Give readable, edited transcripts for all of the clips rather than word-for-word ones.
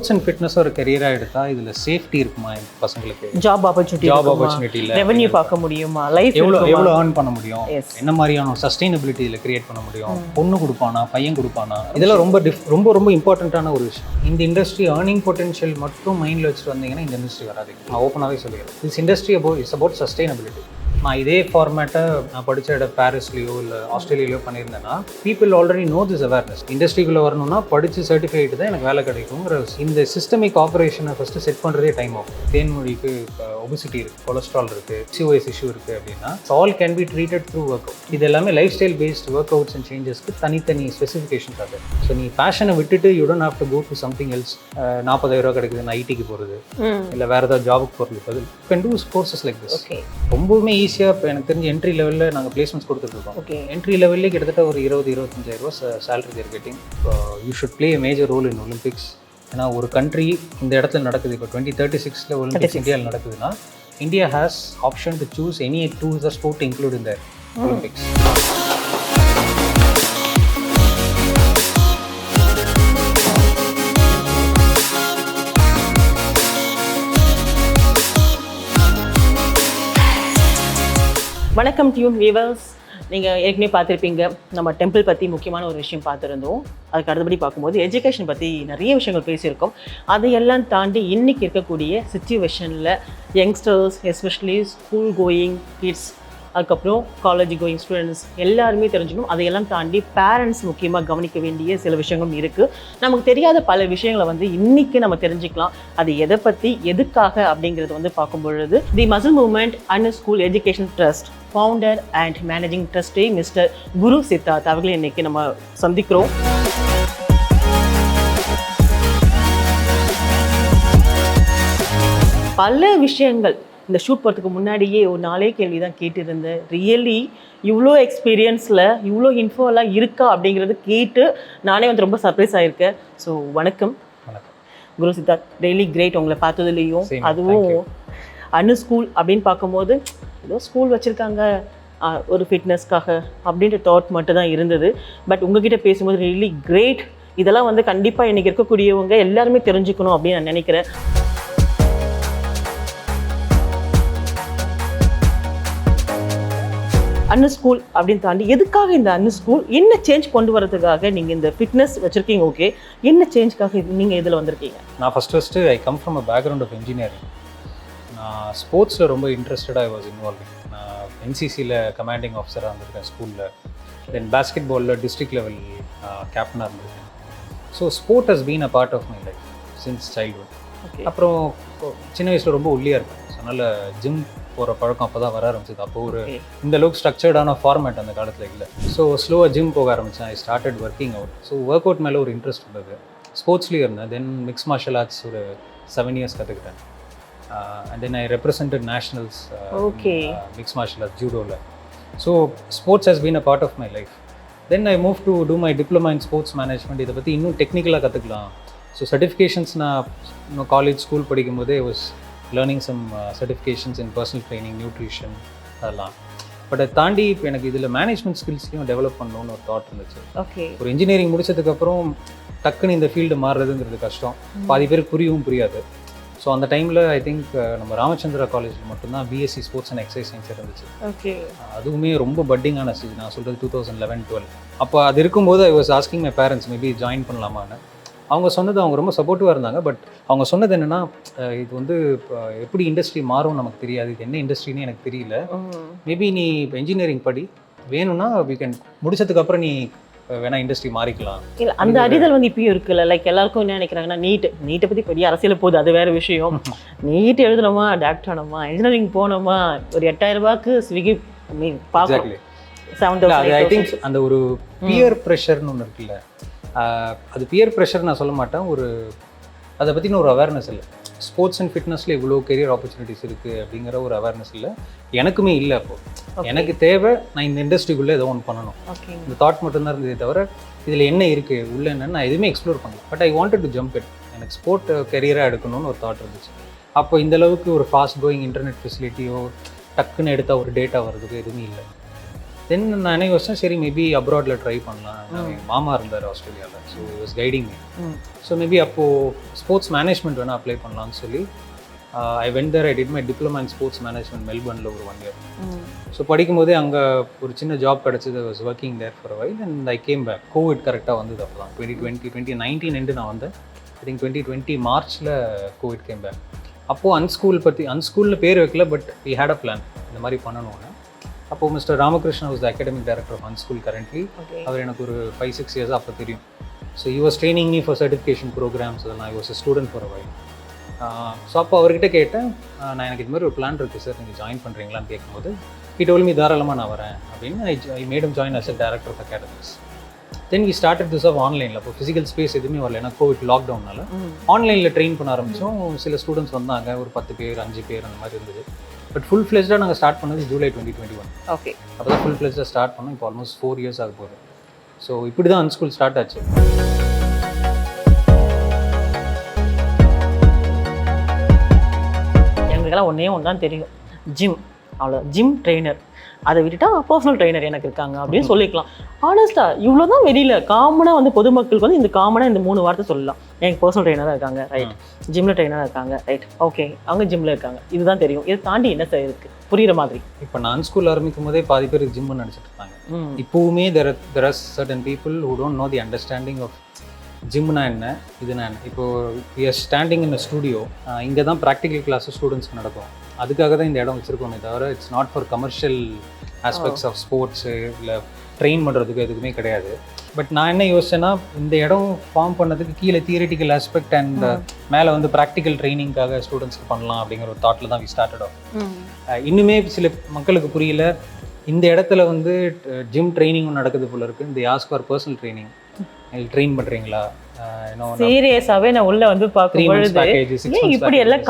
Sports and fitness ஒரு கரியராக எடுத்தால் இதில் சேஃப்டி இருக்குமா என் பசங்களுக்கு? ஜாப் ஆப்பர்ச்சுனிட்டி இல்லை, ரெவென்யூ பார்க்க முடியுமா, லைஃப் எவ்வளோ ஏர்ன் பண்ண முடியும், என்ன மாதிரியான சஸ்டைனபிலிட்டி இதில் கிரியேட் பண்ண முடியும், பொண்ணு கொடுப்பானா பையன் கொடுப்பானா, இதெல்லாம் ரொம்ப ரொம்ப இம்பார்ட்டண்ட்டான ஒரு விஷயம். இந்த இண்டஸ்ட்ரி ஏர்னிங் பொட்டன்ஷியல் மட்டும் மைண்டில் வச்சுட்டு வந்தீங்கன்னா இந்த இண்டஸ்ட்ரி வராது. நான் ஓப்பனாகவே சொல்லிக்கிறேன், this industry it's about sustainability. நான் இதே ஃபார்மேட்டை நான் படித்த இடம் பாரிஸ்லையோ இல்லை ஆஸ்திரேலியாலையோ பண்ணியிருந்தேன்னா people already know this awareness. இண்டஸ்ட்ரிக்குள்ளே வரணும்னா படித்து சர்டிஃபிகேட் தான் எனக்கு வேலை கிடைக்குங்கிற இந்த சிஸ்டமிக் ஆப்ரேஷனை ஃபஸ்ட்டு செட் பண்ணுறதே டைம் ஆகும். தேன்மொழிக்கு இப்போ ஒபிசிட்டி இருக்குது, கொலஸ்ட்ரால் இருக்குது, சிஓஎஸ் இஷ்யூ இருக்குது அப்படின்னா all can be treated through work out. இது எல்லாமே life style based work outs and சேஞ்சஸ்க்கு தனித்தனி ஸ்பெசிஃபிகேஷன்ஸ் ஆகுது. ஸோ நீ பேஷனை விட்டுட்டு you don't have to go to something else. 40,000 கிடைக்குது நான் ஐடிக்கு போகிறது இல்லை வேறு ஏதாவது ஜாபுக்கு போகிறது பதில் can do courses like this. ரொம்பவுமே ஈஸியாக இப்போ எனக்கு தெரிஞ்ச என்ட்ரி லெவலில் நாங்கள் பிளேஸ்மெண்ட்ஸ் கொடுத்துட்ருக்கோம். என்ட்ரி லெவல்லே கிட்டத்தட்ட ஒரு 20-25,000 salary they're getting. You should play a major role in Olympics. ஏன்னா ஒரு கண்ட்ரி இந்த இடத்துல நடக்குது, இப்போ 2036 ஒலிம்பிக்ஸ் இந்தியாவில் நடக்குதுன்னா India has option to choose any 2 other sport to include in the Olympics. வணக்கம் டியூன் வீவர்ஸ். நீங்கள் ஏற்கனவே பார்த்துருப்பீங்க, நம்ம டெம்பிள் பற்றி முக்கியமான ஒரு விஷயம் பார்த்துருந்தோம். அதுக்கு அடுத்தபடி பார்க்கும்போது எஜுகேஷன் பற்றி நிறைய விஷயங்கள் பேசியிருக்கோம். அதையெல்லாம் தாண்டி இன்றைக்கி இருக்கக்கூடிய சிச்சுவேஷனில் youngsters, especially school going kids, அதுக்கப்புறம் காலேஜ் கோயிங் ஸ்டூடெண்ட்ஸ் எல்லாருமே தெரிஞ்சுக்கணும். அதையெல்லாம் தாண்டி பேரண்ட்ஸ் முக்கியமாக கவனிக்க வேண்டிய சில விஷயங்களும் இருக்குது. நமக்கு தெரியாத பல விஷயங்களை இன்றைக்கி நம்ம தெரிஞ்சுக்கலாம். அது எதை பற்றி எதுக்காக அப்படிங்கிறது பார்க்கும் பொழுது the muscle movement and school education trust founder and managing trustee mister Guru Siddharth அவர்களை இன்றைக்கி நம்ம சந்திக்கிறோம். பல விஷயங்கள் இந்த ஷூட் போகிறதுக்கு முன்னாடியே ஒரு 4 கேள்வி தான் கேட்டிருந்தேன். ரியலி இவ்வளோ எக்ஸ்பீரியன்ஸில் இவ்வளோ இன்ஃபோலாம் இருக்கா அப்படிங்கிறது கேட்டு நானே ரொம்ப சர்ப்ரைஸ் ஆகிருக்கேன். ஸோ வணக்கம் குரு சித்தார்த். ரியலி கிரேட் உங்களை பார்த்ததுலேயும். அதுவும் அனு ஸ்கூல் அப்படின்னு பார்க்கும்போது ஏதோ ஸ்கூல் வச்சுருக்காங்க ஒரு ஃபிட்னஸ்க்காக அப்படின்ற தாட் மட்டும் தான் இருந்தது. பட் உங்ககிட்ட பேசும்போது ரியலி கிரேட். இதெல்லாம் கண்டிப்பாக இன்றைக்கி இருக்கக்கூடியவங்க எல்லாருமே தெரிஞ்சுக்கணும் அப்படின்னு நான் நினைக்கிறேன். அன்னு ஸ்கூல் அப்படின்னு தாண்டி எதுக்காக இந்த அன்னு ஸ்கூல், என்ன சேஞ்ச் கொண்டு வரதுக்காக நீங்கள் இந்த ஃபிட்னஸ் வச்சுருக்கீங்க? ஓகே, என்ன சேஞ்சுக்காக நீங்கள் இதில் வந்திருக்கீங்க? நான் first I come from a background of engineering. நான் ஸ்போர்ட்ஸில் ரொம்ப இன்ட்ரெஸ்டடாக ஐ வாஸ் இன்வால்விங். நான் என்சிசியில் கமாண்டிங் ஆஃபீஸராக இருந்திருக்கேன் ஸ்கூலில். தென் பேஸ்கெட் பாலில் டிஸ்ட்ரிக்ட் லெவல் கேப்டனாக இருந்திருக்கேன். So sport has been a part of my life since childhood. அப்புறம் சின்ன வயசில் ரொம்ப ஒல்லியாக இருப்பேன். ஸோ அதனால் ஜிம் போகிற பழக்கம் அப்போ தான் வர ஆரம்பிச்சது. அப்போ ஒரு இந்த அளவுக்கு ஸ்ட்ரக்சர்டான ஃபார்மேட் அந்த காலத்தில் இல்லை. ஸோ ஸ்லோவாக ஜிம் போக ஆரம்பித்தேன். I started working out. So work out மேலே ஒரு இன்ட்ரெஸ்ட் இருந்தது. ஸ்போர்ட்ஸ்லேயும் இருந்தேன். தென் மிக்ஸ் மார்ஷல் ஆர்ட்ஸ் ஒரு 7 years கற்றுக்கிட்டேன். And then I represented nationals mix martial arts ஜூடோவில். So sports has been a part of my life. Then I move to do my diploma in sports management. இதை பற்றி இன்னும் டெக்னிக்கலாக கற்றுக்கலாம். So certifications நான் இன்னும் காலேஜ் ஸ்கூல் படிக்கும் போதே was learning some certifications in personal training, nutrition அதெல்லாம். பட் அதை தாண்டி இப்போ எனக்கு இதில் மேனேஜ்மெண்ட் ஸ்கில்ஸ்லையும் டெவலப் பண்ணணும்னு ஒரு தாட் இருந்துச்சு. ஓகே, ஒரு இன்ஜினியரிங் முடிச்சதுக்கப்புறம் டக்குன்னு இந்த ஃபீல்டு மாறுறதுங்கிறது கஷ்டம். பாதி பேருக்கு புரியாது. ஸோ அந்த டைமில் ஐ திங்க் நம்ம ராமச்சந்திரா காலேஜில் மட்டும்தான் BSc sports and exercise science இருந்துச்சு. ஓகே, அதுவுமே ரொம்ப பட்டிங்கான ஸ்டேஜ். நான் சொல்கிறது 2011-12. அப்போ அது இருக்கும்போது I was asking my parents maybe join பண்ணலாமான்னு. அவங்க சொன்னது, அவங்க ரொம்ப சப்போர்ட்டிவாக இருந்தாங்க. பட் அவங்க சொன்னது என்னென்னா, இது இப்போ எப்படி இண்டஸ்ட்ரி மாறும் நமக்கு தெரியாது, இது என்ன இண்டஸ்ட்ரின்னு எனக்கு தெரியல, மேபி நீ இப்போ இன்ஜினியரிங் படி, வேணும்னா வி கேன் முடிச்சதுக்கப்புறம் நீ வேணா இண்டஸ்ட்ரி மாறிக்கலாம். இல்லை, அந்த அறிதல் இப்பயும் இருக்குல்ல. லைக் எல்லாருக்கும் என்ன நினைக்கிறாங்கன்னா, நீட்டை பற்றி பெரிய அரசியல் போகுது, அது வேறு விஷயம். நீட் எழுதணுமா, டாக்டர் ஆனோமா, இன்ஜினியரிங் போனோமா, ஒரு 8,000 ரூபாய்க்கு ஸ்விக்கி பார்க்கலாம். 7,000. ஐ திங்க் அந்த ஒரு பியர் ப்ரெஷர்னு ஒன்று இருக்குல்ல, அது பியர் ப்ரெஷர் நான் சொல்ல மாட்டேன். அதை பற்றின ஒரு அவேர்னஸ் இல்லை. ஸ்போர்ட்ஸ் அண்ட் ஃபிட்னஸில் இவ்வளோ கெரியர் ஆப்பர்ச்சுனிட்டிஸ் இருக்குது அப்படிங்கிற ஒரு அவேர்னஸ் இல்லை, எனக்குமே இல்லை. அப்போது எனக்கு தேவை நான் இந்த இண்டஸ்ட்ரிக்குள்ளே ஏதோ ஒன்று பண்ணணும், இந்த தாட் மட்டும்தான் இருந்ததே தவிர இதில் என்ன இருக்குது உள்ள என்னன்னு நான் எதுவுமே எக்ஸ்ப்ளோர் பண்ணல. But I wanted to jump it. எனக்கு ஸ்போர்ட் கெரியராக எடுக்கணும்னு ஒரு தாட் இருந்துச்சு. அப்போ இந்தளவுக்கு ஒரு ஃபாஸ்ட் கோயிங் இன்டர்நெட் ஃபெசிலிட்டியோ டக்குன்னு எடுத்தால் ஒரு டேட்டா வர்றதுக்கு எதுவுமே இல்லை. தென் நான் என்ன யோசிச்சேன், சரி மேபி அப்ராடில் ட்ரை பண்ணலாம். எங்கள் மாமா இருந்தார் ஆஸ்திரேலியாவில், so was guiding me. So maybe அப்போது ஸ்போர்ட்ஸ் மேனேஜ்மெண்ட் வேணால் அப்ளை பண்ணலான்னு சொல்லி I went there. I did my diploma in sports management மெல்பர்னில் ஒரு 1 year. ஸோ படிக்கும்போதே அங்கே ஒரு சின்ன ஜாப் கிடச்சிது. I was working there for a while and I came back. Covid கரெக்டாக வந்தது அப்போ தான் 2019 எண்டு நான் வந்தேன். ஐ திங்க் 2020 மார்ச்சில் கோவிட் கேம் பேக். அப்போது அன்ஸ்கூல்னு பேர் வைக்கல, but we had a plan இந்த மாதிரி பண்ணணும்னு. அப்போது mister Ramakrishnan was the academic director of Unschool currently. அவர் எனக்கு ஒரு 5-6 years அப்போ தெரியும். So he was training me for certification programs. அதெல்லாம் I was a student for a while. So அப்போ அவர்கிட்ட கேட்டேன், நான் எனக்கு இது மாதிரி ஒரு பிளான் இருக்குது சார், நீங்கள் ஜாயின் பண்ணுறீங்களான்னு கேட்கும்போது he told me தாராளமாக நான் வரேன் அப்படின்னு. I made him join as a director of academics. Then we started this off ஆன்லைனில். அப்போ ஃபிசிக்கல் ஸ்பேஸ் எதுவுமே வரல, ஏன்னா கோவிட் லாக்டவுனால ஆன்லைனில் ட்ரெயின் பண்ண ஆரம்பித்தோம். சில ஸ்டூடெண்ட்ஸ் வந்தாங்க, ஒரு 10 பேர் 5 பேர் அந்த மாதிரி இருந்தது. பட் ஃபுல் ஃப்ளெஜ்டாக நாங்கள் ஸ்டார்ட் பண்ணது ஜூலை 2021. ஓகே, அப்போ தான் ஃபுல் ஃப்ளெஜ்டாக ஸ்டார்ட் பண்ணோம். இப்போ ஆல்மோஸ்ட் 4 years ஆக போகுது. ஸோ இப்படி தான் அன்ஸ்கூல் ஸ்டார்ட் ஆச்சு. எங்களுக்கெல்லாம் ஒன்று தான் தெரியும், ஜிம். அவ்வளோ, ஜிம் ட்ரெயினர். அதை விட்டுட்டா பர்சனல் ட்ரெயினர் எனக்கு இருக்காங்க அப்படின்னு சொல்லிக்கலாம். ஆனஸ்ட்டாக இவ்வளோ தான் வெளியில் காமனாக வந்து பொதுமக்களுக்கு வந்து இந்த காமனாக இந்த 3 வார்த்தை சொல்லலாம். எனக்கு பர்சனல் ட்ரெயினராக இருக்காங்க, ரைட். ஜிம்மில் ட்ரெயினராக இருக்காங்க, ரைட். ஓகே, அவங்க ஜிம்மில் இருக்காங்க, இதுதான் தெரியும். இதை தாண்டி என்ன சார் இருக்குது புரிகிற மாதிரி? இப்போ நான் ஸ்கூல் ஆரம்பிக்கும் போதே பாதி பேர் ஜிம்னு நினச்சிட்டு இருக்காங்க. இப்போவுமே there are certain people who don't know the understanding of ஜிம்னா என்ன, இதுனா என்ன. இப்போது we are standing in a studio. இங்கே தான் ப்ராக்டிக்கல் கிளாஸஸ் ஸ்டூடெண்ட்ஸ்க்கு நடக்கும். அதுக்காக தான் இந்த இடம் வச்சுருக்கோமே தவிர it's not for commercial aspects of sports இல்லை ட்ரெயின் பண்ணுறதுக்கு எதுக்குமே கிடையாது. பட் நான் என்ன யோசிச்சேன்னா, இந்த இடம் ஃபார்ம் பண்ணதுக்கு கீழே தியரிட்டிக்கல் ஆஸ்பெக்ட் அண்ட் மேலே வந்து ப்ராக்டிக்கல் ட்ரைனிங்காக ஸ்டூடெண்ட்ஸ்க்கு பண்ணலாம் அப்படிங்கிற ஒரு தாட்டில் தான் வி ஸ்டார்டட் ஆஃப். இன்னுமே சில மக்களுக்கு புரியல, இந்த இடத்துல வந்து ஜிம் ட்ரைனிங்கும் நடக்குது போல இருக்குது. இந்த ask for personal training, train பண்ணுறீங்களா? சீரியஸாவே நான் உள்ள வந்து பார்க்கும்பொழுது இப்படி எல்லாம்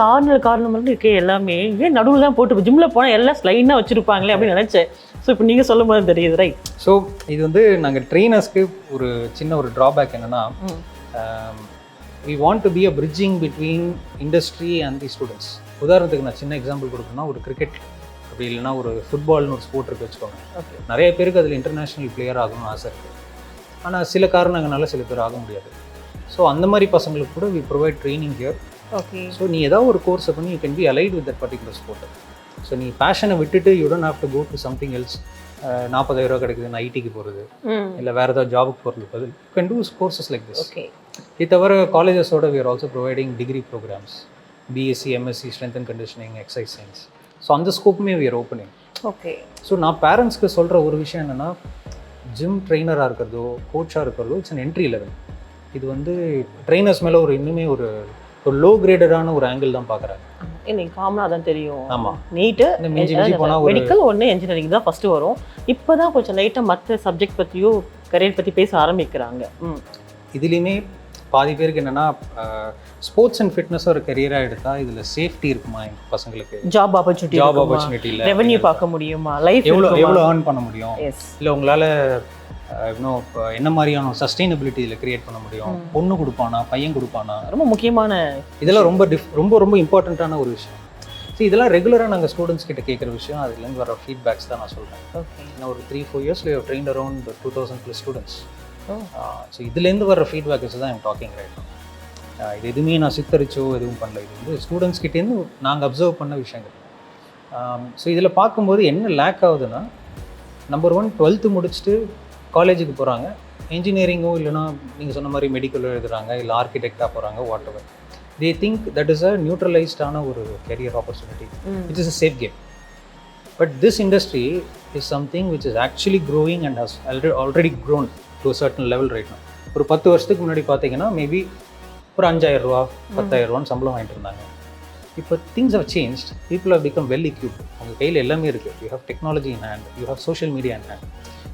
காரணம் இருக்கு, எல்லாமே ஏன் நடுவில் தான் போட்டு ஜிம்ல போனால் எல்லாம் ஸ்லைனாக வச்சிருப்பாங்களே அப்படின்னு நினைச்சேன். ஸோ இப்போ நீங்கள் சொல்லும் போது தெரியுது, ரைட். ஸோ இது வந்து நாங்கள் ட்ரெயினர்ஸ்க்கு ஒரு சின்ன ஒரு ட்ராபேக் என்னன்னா, we want to be a bridging between industry and the students. உதாரணத்துக்கு நான் சின்ன எக்ஸாம்பிள் கொடுக்கணும்னா, ஒரு கிரிக்கெட் அப்படி இல்லைன்னா ஒரு ஃபுட்பால்னு ஒரு ஸ்போர்ட் இருக்கு வச்சுக்கோங்க. நிறைய பேருக்கு அதில் இன்டர்நேஷ்னல் பிளேயர் ஆகணும்னு ஆசை இருக்குது. ஆனால் சில காரணங்களால சில பேர் ஆக முடியாது. ஸோ அந்த மாதிரி பசங்களுக்கு கூட we provide training here. Okay. So நீ ஏதாவது ஒரு கோர்ஸை பண்ணி you can be allied with that particular sport. So நீ பேஷனை விட்டுட்டு you don't have to go to something else. 40,000 கிடைக்குதுன்னு ஐடிக்கு போகிறது இல்லை வேறு ஏதாவது ஜாபுக்கு போகிறது பதில் you can do courses like this. Okay. இது தவிர காலேஜஸோட we are also providing degree programs, BSc, MSc, strength and conditioning, exercise science. So அந்த ஸ்கோப்புமே we are opening. Okay. So நான் பேரண்ட்ஸ்க்கு சொல்கிற ஒரு விஷயம் என்னென்னா, ஜிம் ட்ரெயினராக இருக்கிறதோ கோச்சாக இருக்கிறதோ இட்ஸ் அன் என்ட்ரி லெவல். இது வந்து ட்ரெயினர்ஸ் மேலே ஒரு இன்னுமே ஒரு லோ கிரேடடான ஒரு ஆங்கிள் தான் பார்க்குறாங்க. இன்னைக்கு காமனாக தான் தெரியும். ஆமாம், நீட்டு போனால் மெடிக்கல் ஒன்று இன்ஜினியரிங் தான் ஃபஸ்ட்டு வரும். இப்போ தான் கொஞ்சம் லைட்டாக மற்ற சப்ஜெக்ட் பற்றியோ கரியர் பற்றி பேச ஆரம்பிக்கிறாங்க. இதுலேயுமே பாதி பேருக்கு என்னென்னா, ஸ்போர்ட்ஸ் அண்ட் ஃபிட்னஸ் ஒரு கரியராக எடுத்தால் இதில் சேஃப்டி இருக்குமா எங்கள் பசங்களுக்கு, ஜாப் ஆப்பர்ச்சுனிட்டி இல்லை, ரெவென்யூ பார்க்க முடியுமா, லைஃப் எவ்வளோ ஏர்ன் பண்ண முடியும், இல்லை உங்களால் இன்னும் என்ன மாதிரியான சஸ்டைனபிலிட்டி இதில் கிரியேட் பண்ண முடியும், பொண்ணு கொடுப்பானா பையன் கொடுப்பானா, ரொம்ப முக்கியமான இதெல்லாம் ரொம்ப ரொம்ப இம்பார்ட்டண்ட்டான ஒரு விஷயம். ஸோ இதெல்லாம் ரெகுலராக நாங்கள் ஸ்டூடெண்ட்ஸ் கிட்ட கேட்குற விஷயம். அதுலேருந்து வர ஃபீட்பேக்ஸ் தான் நான் சொல்கிறேன். ஓகே. நான் ஒரு 3-4 years trained around 2000+ students. So இதுலேருந்து வர ஃபீட்பேக் வச்சு தான் ஐம் டாக்கிங் ரைட் நவ். இது எதுவுமே நான் சித்தரிச்சோ எதுவும் பண்ணல, இது வந்து ஸ்டூடெண்ட்ஸ் கிட்டேருந்து நாங்கள் அப்சர்வ் பண்ண விஷயங்கள். ஸோ இதில் பார்க்கும்போது என்ன லேக் ஆகுதுன்னா, நம்பர் 1 12th முடிச்சுட்டு காலேஜுக்கு போகிறாங்க, இன்ஜினியரிங்கோ இல்லைனா நீங்கள் சொன்ன மாதிரி மெடிக்கலோ எழுதுகிறாங்க, இல்லை ஆர்கிடெக்டாக போகிறாங்க, whatever. They think that is a நியூட்ரலைஸ்டான ஒரு career opportunity, it is a safe game. But this industry is something which is actually growing and has already grown to a certain level right now. ஒரு 10 வருஷத்துக்கு முன்னாடி பார்த்தீங்கன்னா maybe ஒரு 5,000 ரூபா 10,000 ரூபான்னு சம்பளம் வாங்கிட்டு இருந்தாங்க. இப்போ things have changed, people have become well equipped. உங்கள் கையில் எல்லாமே இருக்குது. You have technology in hand, you have social media in hand.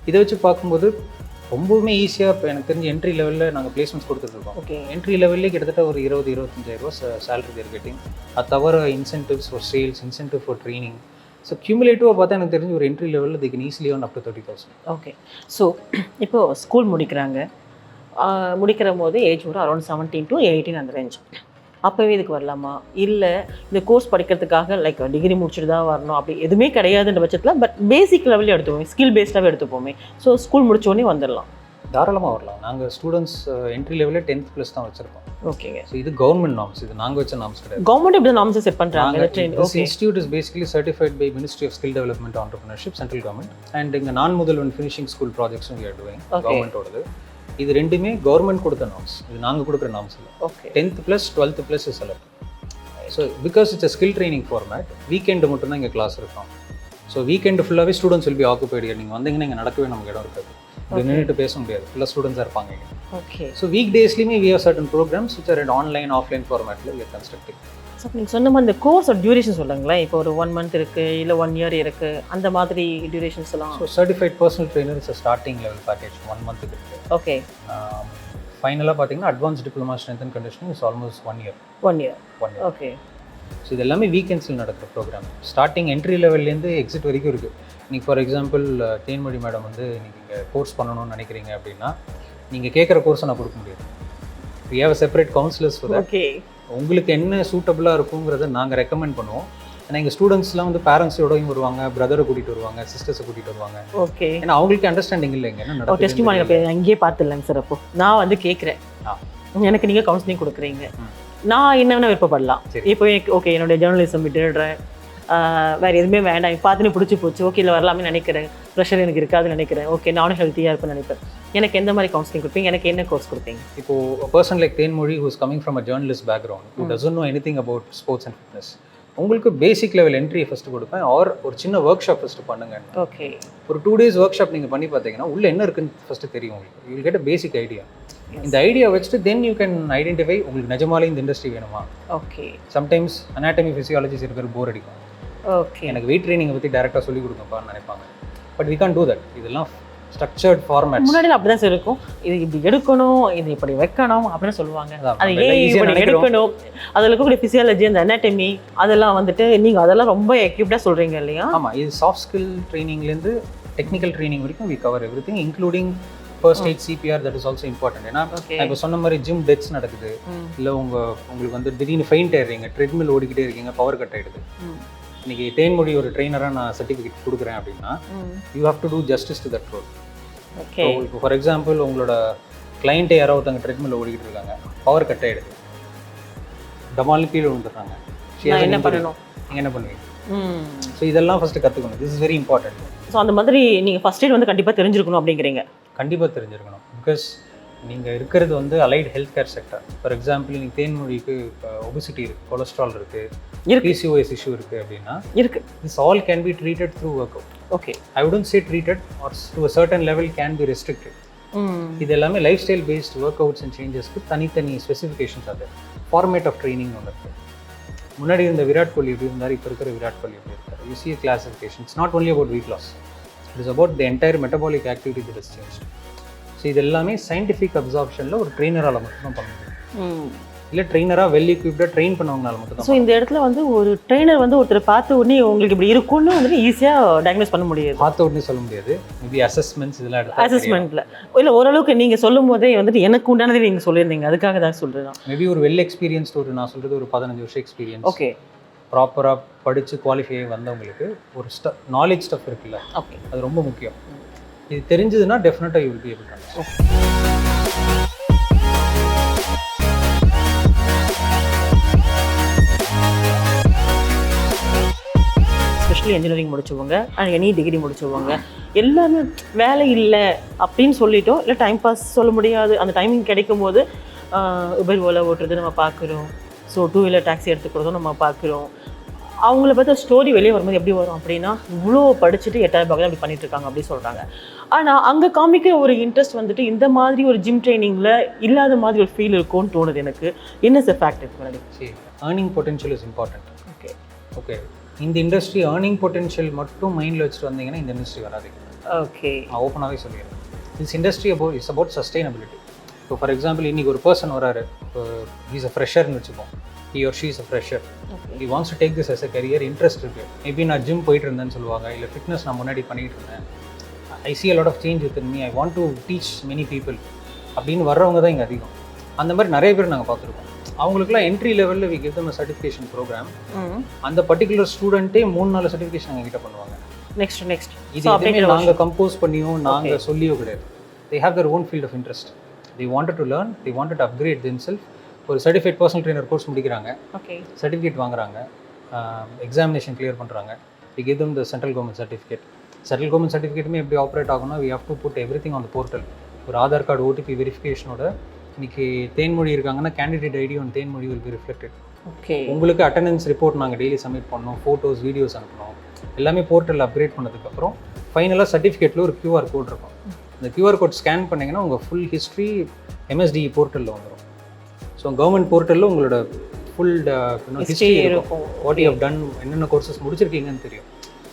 இதை வச்சு பார்க்கும்போது ரொம்பவுமே ஈஸியாக இப்போ எனக்கு தெரிஞ்ச என்ட்ரி லெவலில் நாங்கள் பிளேஸ்மெண்ட்ஸ் கொடுத்துட்ருக்கோம். ஓகே. என்ட்ரி லெவல்லே கிட்டத்தட்ட ஒரு 20-25,000 ரூபா சேலரி தேர் கெட்டிங். அது தவிர incentives for sales, incentive for training. So கியூமுலேட்டிவாக பார்த்தா எனக்கு தெரிஞ்சு ஒரு என்ட்ரி லெவலில் they can easily earn up to 30,000. Okay. So இப்போது ஸ்கூல் முடிக்கிற போது ஏஜ் ஒரு அரௌண்ட் 17 to 18 அந்த ரேஞ்ச். அப்போவே இதுக்கு வரலாமா, இல்லை இந்த கோர்ஸ் படிக்கிறதுக்காக லைக் டிகிரி முடிச்சுட்டு தான் வரணும் அப்படி எதுவுமே கிடையாதுன்ற பட்சத்தில் பட் பேசிக் லெவலில் எடுத்துப்போமே, ஸ்கில் பேஸ்டாகவே எடுத்துப்போமே, ஸோ ஸ்கூல் முடிச்சோடனே வந்துடலாம்? தாராளமாக வரலாம். நாங்கள் ஸ்டூடெண்ட்ஸ் என்ட்ரி லெவலில் 10th + தான் வச்சுருக்கோம். ஓகேங்க. ஸோ இது கவர்மெண்ட் நார்ம்ஸ், இது நாங்கள் வச்ச நார்ம்ஸ் கிடையாது. கவர்மெண்ட் எப்படி நார்ம்ஸ் செட் பண்ணுறாங்க? This institute is basically certified by Ministry of Skill Development and Entrepreneurship, central government, and இங்கே நான் முதல்வன் ஃபினிஷிங் ஸ்கூல் ப்ராஜெக்ட்ஸும் we are doing, கவர்மெண்ட்டோடது. இது ரெண்டுமே கவர்மெண்ட் கொடுத்த நார்ம்ஸ், இது நாங்கள் கொடுக்குற நார்ம்ஸ் இல்லை. Okay. 10th + 12th is allowed. So because it's a skill training format, weekend மட்டும்தான் இங்கே கிளாஸ் இருக்கும். ஸோ வீக்கெண்டு ஃபுல்லாகவே ஸ்டூடெண்ட்ஸ் will be occupied. நீங்கள் வந்தீங்கன்னா இங்கே நடக்கவே நமக்கு இடம் இருக்காது, நின்றுட்டு பேச முடியாது, ஃபுல்லாக ஸ்டூடெண்ட்ஸாக இருப்பாங்க இங்கே. ஓகே. ஸோ வீக் டேஸ்லையுமே we have certain programs which are in online, offline formatல we are constructing. ஸோ நீங்கள் சொன்ன மாதிரி இந்த கோர்ஸோட டியூரேஷன் சொல்லுங்களேன். இப்போ ஒரு 1 month இருக்குது, இல்லை 1 year இருக்குது, அந்த மாதிரி டியூரேஷன்ஸ் எல்லாம்? So certified personal trainer is starting level package 1 month இருக்குது. ஓகே. ஃபைனலாக பார்த்தீங்கன்னா advance diploma strength and conditioning is almost 1 year. 1 year. Okay. So இது எல்லாமே வீக்கெண்ட்ஸில் நடக்கிற ப்ரோக்ராம். ஸ்டார்டிங் என்ட்ரி லெவல்லேருந்து எக்ஸிட் வரைக்கும் இருக்குது. நீங்கள் ஃபார் எக்ஸாம்பிள் தேன்மொழி மேடம் வந்து நீங்கள் இங்கே கோர்ஸ் பண்ணணும்னு நினைக்கிறீங்க அப்படின்னா நீங்கள் கேட்குற கோர்ஸை நான் கொடுக்க முடியாது. we have a separate counselors for that. Okay. உங்களுக்கு என்ன சூட்டபுளாக இருக்குங்கிறத நாங்கள் ரெக்கமெண்ட் பண்ணுவோம். ஏன்னா எங்கள் ஸ்டூடெண்ட்ஸ்லாம் வந்து பேரண்ட்ஸோடையும் வருவாங்க, பிரதரை கூட்டிகிட்டு வருவாங்க, சிஸ்டர்ஸை கூட்டிகிட்டு வருவாங்க. ஓகே. ஏன்னா அவங்களுக்கு அண்டர்ஸ்டாண்டிங் இல்லைங்க என்ன நடக்குது. டெஸ்டிமோனி அங்கேயே பார்த்துடலாங்க சார். அப்போ நான் வந்து கேட்குறேன், எனக்கு நீங்கள் கவுன்சிலிங் கொடுக்குறீங்க, நான் என்ன வேணால் விருப்பப்படலாம். இப்போ எனக்கு ஓகே என்னுடைய ஜேர்னலிசம் விட்டுடுறேன், வேறு எதுவுமே வேண்டாம், எனக்கு பார்த்துன்னு பிடிச்சி போச்சு, ஓகே இல்லை வரலாமே நினைக்கிறேன், ப்ரெஷர் எனக்கு இருக்காதுன்னு நினைக்கிறேன், ஓகே நானும் ஹெல்த்தியாக இருப்பேன்னு நினைப்பேன், எனக்கு எந்த மாதிரி கவுன்சிலிங் கொடுப்பீங்க, எனக்கு என்ன கோர்ஸ் கொடுப்பீங்க? இப்போது person like Thenmozhi who is coming from a journalist background who doesn't know anything about sports and fitness, உங்களுக்கு பேசிக் லெவல் என்ட்ரி ஃபஸ்ட்டு கொடுப்பேன், ஆர் ஒரு சின்ன ஒர்க் ஷாப் ஃபஸ்ட்டு பண்ணுங்க. ஓகே. ஒரு 2 days ஒர்க் ஷாப் நீங்கள் பண்ணி பார்த்தீங்கன்னா உள்ளே என்ன இருக்குன்னு ஃபஸ்ட்டு தெரியும் உங்களுக்கு. You will get a basic idea. இந்த ஐடியா வச்சுட்டு தென் யூ கேன் ஐடென்டிஃபை உங்களுக்கு நிஜமாலே இந்த இண்டஸ்ட்ரி வேணுமா. ஓகே. சம்டைம்ஸ் அனாட்டமி ஃபிசியாலஜி சில பேர் போர் அடிக்கும். ஓகே. எனக்கு வெயிட் ட்ரைனிங்கை பற்றி டேரெக்டாக சொல்லிக் கொடுங்கப்பான்னு நினைப்பாங்க. But we can't do that. இதெல்லாம் ஸ்ட்ரக்சர்ட் ஃபார்மேட். முன்னாடி அப்படி தான் சார் இருக்கும், இது இப்படி எடுக்கணும், இது இப்படி வைக்கணும் அப்படின்னு சொல்லுவாங்க. அது ஏன் இப்படி எடுக்கணும், அதில் இருக்கக்கூடிய ஃபிசியாலஜி, அந்த அனாட்டமி அதெல்லாம் வந்துட்டு நீங்கள் அதெல்லாம் ரொம்ப எக்யூப்டாக சொல்கிறீங்க இல்லையா? ஆமாம், இது சாஃப்ட் ஸ்கில் ட்ரைனிங்லேருந்து டெக்னிக்கல் ட்ரைனிங் வரைக்கும் we cover everything including first aid, CPR. That is also important. ஏன்னா இப்போ சொன்ன மாதிரி ஜிம் டெத்ஸ் நடக்குது, இல்லை உங்களுக்கு வந்து திடீர்னு ஃபெயிண்ட் ஆயிடுறீங்க, ட்ரெட்மில் ஓடிக்கிட்டே இருக்கீங்க, பவர் கட் ஆகிடுது. இன்னைக்கு தேன்மொழி ஒரு ட்ரெயினராக நான் சர்டிஃபிகேட் கொடுக்குறேன் அப்படின்னா you have to do justice to that role. Okay. இப்போ ஃபார் எக்ஸாம்பிள் உங்களோட கிளைண்ட்டே யாரோ ஒருத்தங்க ட்ரெட்மில் ஓடிக்கிட்டு இருக்காங்க, பவர் கட் ஆகிடுது, டமாலும் கீழே விழுந்துடுறாங்க, என்ன பண்ணணும், நீங்கள் என்ன பண்ணுவீங்க? ஸோ இதெல்லாம் ஃபஸ்ட்டு கற்றுக்கணும். This is very important. So அந்த மாதிரி நீங்கள் ஃபஸ்ட் எய்ட் வந்து கண்டிப்பாக தெரிஞ்சிருக்கணும் அப்படிங்கிறீங்க? கண்டிப்பாக தெரிஞ்சிருக்கணும். பிகாஸ் நீங்கள் இருக்கிறது வந்து allied health care sector. For example நீங்கள் தேன்மொழிக்கு இப்போ ஒபிசிட்டி இருக்குது, கொலஸ்ட்ரால் இருக்குது, PCOS இஷ்யூ இருக்குது அப்படின்னா this all can be treated through work out. Okay. I wouldn't say treated or to a certain level can be restricted. இது எல்லாமே life style based work outs and சேஞ்சஸ்க்கு தனித்தனி specifications. அது format of training ஒன்று இருக்குது. முன்னாடி இருந்த விராட் கோலி எப்படி இருந்தார், இப்போ இருக்கிற விராட் கோலி எப்படி இருக்கார். You see a classification. It's not only about weight loss. It is about the entire metabolic activity that has changed. So இது எல்லாமே சயின்டிஃபிக் அப்சார்ப்ஷனில் ஒரு ட்ரெயினரால் மட்டும்தான் பண்ண முடியும், இல்லை ட்ரெயினராக வெல் எக்யூப்டாக ட்ரெயின் பண்ணவங்களால மட்டும் தான். ஸோ இந்த இடத்துல வந்து ஒரு ட்ரெயினர் வந்து ஒருத்தர் பார்த்து உடனே உங்களுக்கு இப்படி இருக்கும்னு வந்துட்டு ஈஸியாக டயக்னோஸ் பண்ண முடியாது. பார்த்த உடனே சொல்ல முடியாது. மேபி அசஸ்மெண்ட்ஸ் இதெல்லாம் எடுத்து அசஸ்மெண்ட்டில் இல்லை ஓரளவுக்கு நீங்கள் சொல்லும் போதே வந்துட்டு எனக்கு உண்டானதே நீங்கள் சொல்லியிருந்தீங்க, அதுக்காக தான் சொல்கிறேன். மேபி ஒரு வெல் எக்ஸ்பீரியன்ஸ்டு ஒரு நான் சொல்கிறது ஒரு 15 வருஷம் எக்ஸ்பீரியன்ஸ். ஓகே. ப்ராப்பராக படித்து குவாலிஃபை வந்தவங்களுக்கு ஒரு நாலேஜ் ஸ்டஃப் இருக்குல்ல, ஓகே, அது ரொம்ப முக்கியம். இது தெரிஞ்சதுன்னா டெஃபினட்டாக you will be able to understand. Especially engineering முடிச்சவங்க அண்ட் எனி டிகிரி முடிச்சவங்க எல்லாமே வேலை இல்லை அப்படின்னு சொல்லிட்டோம், இல்லை டைம் பாஸ் சொல்ல முடியாது, அந்த டைமிங் கிடைக்கும் போது உபர் ஓலா ஓட்டுறது நம்ம பார்க்குறோம், ஸோ 2 வீலர் டாக்ஸி எடுத்துக்கிறதும் நம்ம பார்க்குறோம். அவங்கள பார்த்தா ஸ்டோரி வெளியே வரும்போது எப்படி வரும் அப்படின்னா, இவ்வளோ படிச்சுட்டு 8000 ரூபாய் அப்படி பண்ணிட்டு இருக்காங்க அப்படி சொல்கிறாங்க. ஆனால் அங்கே காமிக்கிற ஒரு இன்ட்ரெஸ்ட் வந்துட்டு இந்த மாதிரி ஒரு ஜிம் ட்ரைனிங்கில் இல்லாத மாதிரி ஒரு ஃபீல் இருக்கும்னு தோணுது எனக்கு. என்ன சார் ஃபேக்ட் இருக்கு முன்னாடி? Earning potential is important. Okay. Okay, இந்த இண்டஸ்ட்ரி ஏர்னிங் பொட்டன்ஷியல் மட்டும் மைண்டில் வச்சுட்டு வந்தீங்கன்னா இந்த இண்டஸ்ட்ரி வராது. ஓகே, நான் ஓப்பனாகவே சொல்லிடுறேன். This industry it's about sustainability. இப்போ ஃபார் எக்ஸாம்பிள் இன்றைக்கி ஒரு பர்சன் வராரு, இப்போ ஹீஸ் அ ஃப்ரெஷர்னு வச்சுப்போம், he or she is a fresher. He wants to take this as a career, interest இருக்கு. மேபி நான் ஜிம் போயிட்டு இருந்தேன்னு சொல்லுவாங்க, இல்லை ஃபிட்னஸ் நான் முன்னாடி பண்ணிகிட்டு இருந்தேன், ஐ see a lot of change within me, I want to teach many people அப்படின்னு வர்றவங்க தான் இங்கே அதிகம். அந்த மாதிரி நிறைய பேர் நாங்கள் பார்த்துருக்கோம். அவங்களுக்குலாம் என்ட்ரி லெவலில் we give them certification program. அந்த பர்டிகுலர் ஸ்டூடெண்ட்டே 3-4 சர்டிஃபிகேஷன் எங்ககிட்ட பண்ணுவாங்க. நெக்ஸ்ட் இது எதுவுமே நாங்கள் கம்போஸ் பண்ணியோ நாங்கள் சொல்லியோ கிடையாது. They have their own field of interest. They wanted to learn, they wanted to upgrade themself. ஒரு சர்டிஃபைட் பர்சனல் ட்ரெயினர் கோர்ஸ் முடிக்கிறாங்க, சர்டிஃபிகேட் வாங்குறாங்க, எக்ஸாமினேஷன் கிளியர் பண்ணுறாங்க. We give them the central government certificate. Central government சர்டிஃபிகேட்டுமே எப்படி operate ஆகும்னா, we have to put everything on the portal. ஒரு Aadhaar card OTP வெரிஃபிகேஷனோட இன்னைக்கு தேன்மொழி இருக்காங்கன்னா candidate ID one Thenmozhi will be reflected. உங்களுக்கு அட்டண்டன்ஸ் ரிப்போர்ட் நாங்கள் டெய்லி சப்மிட் பண்ணோம், ஃபோட்டோஸ் வீடியோஸ் அனுப்பணும், எல்லாமே போர்ட்டலில் அப்கிரேட் பண்ணதுக்கப்புறம் ஃபைனலாக சர்டிஃபிகேட்டில் ஒரு QR கோட் இருக்கும். இந்த QR கோட் ஸ்கேன் பண்ணிங்கன்னா உங்கள் ஃபுல் ஹிஸ்ட்ரி MSDE போர்ட்டலில் வந்துடும். ஸோ கவர்மெண்ட் போர்ட்டலில் உங்களோட ஃபுல் ஹிஸ்ட்ரி இருக்கும், வாட் யூ ஹவ் டன், என்னென்ன கோர்சஸ் முடிச்சிருக்கீங்கன்னு தெரியும்.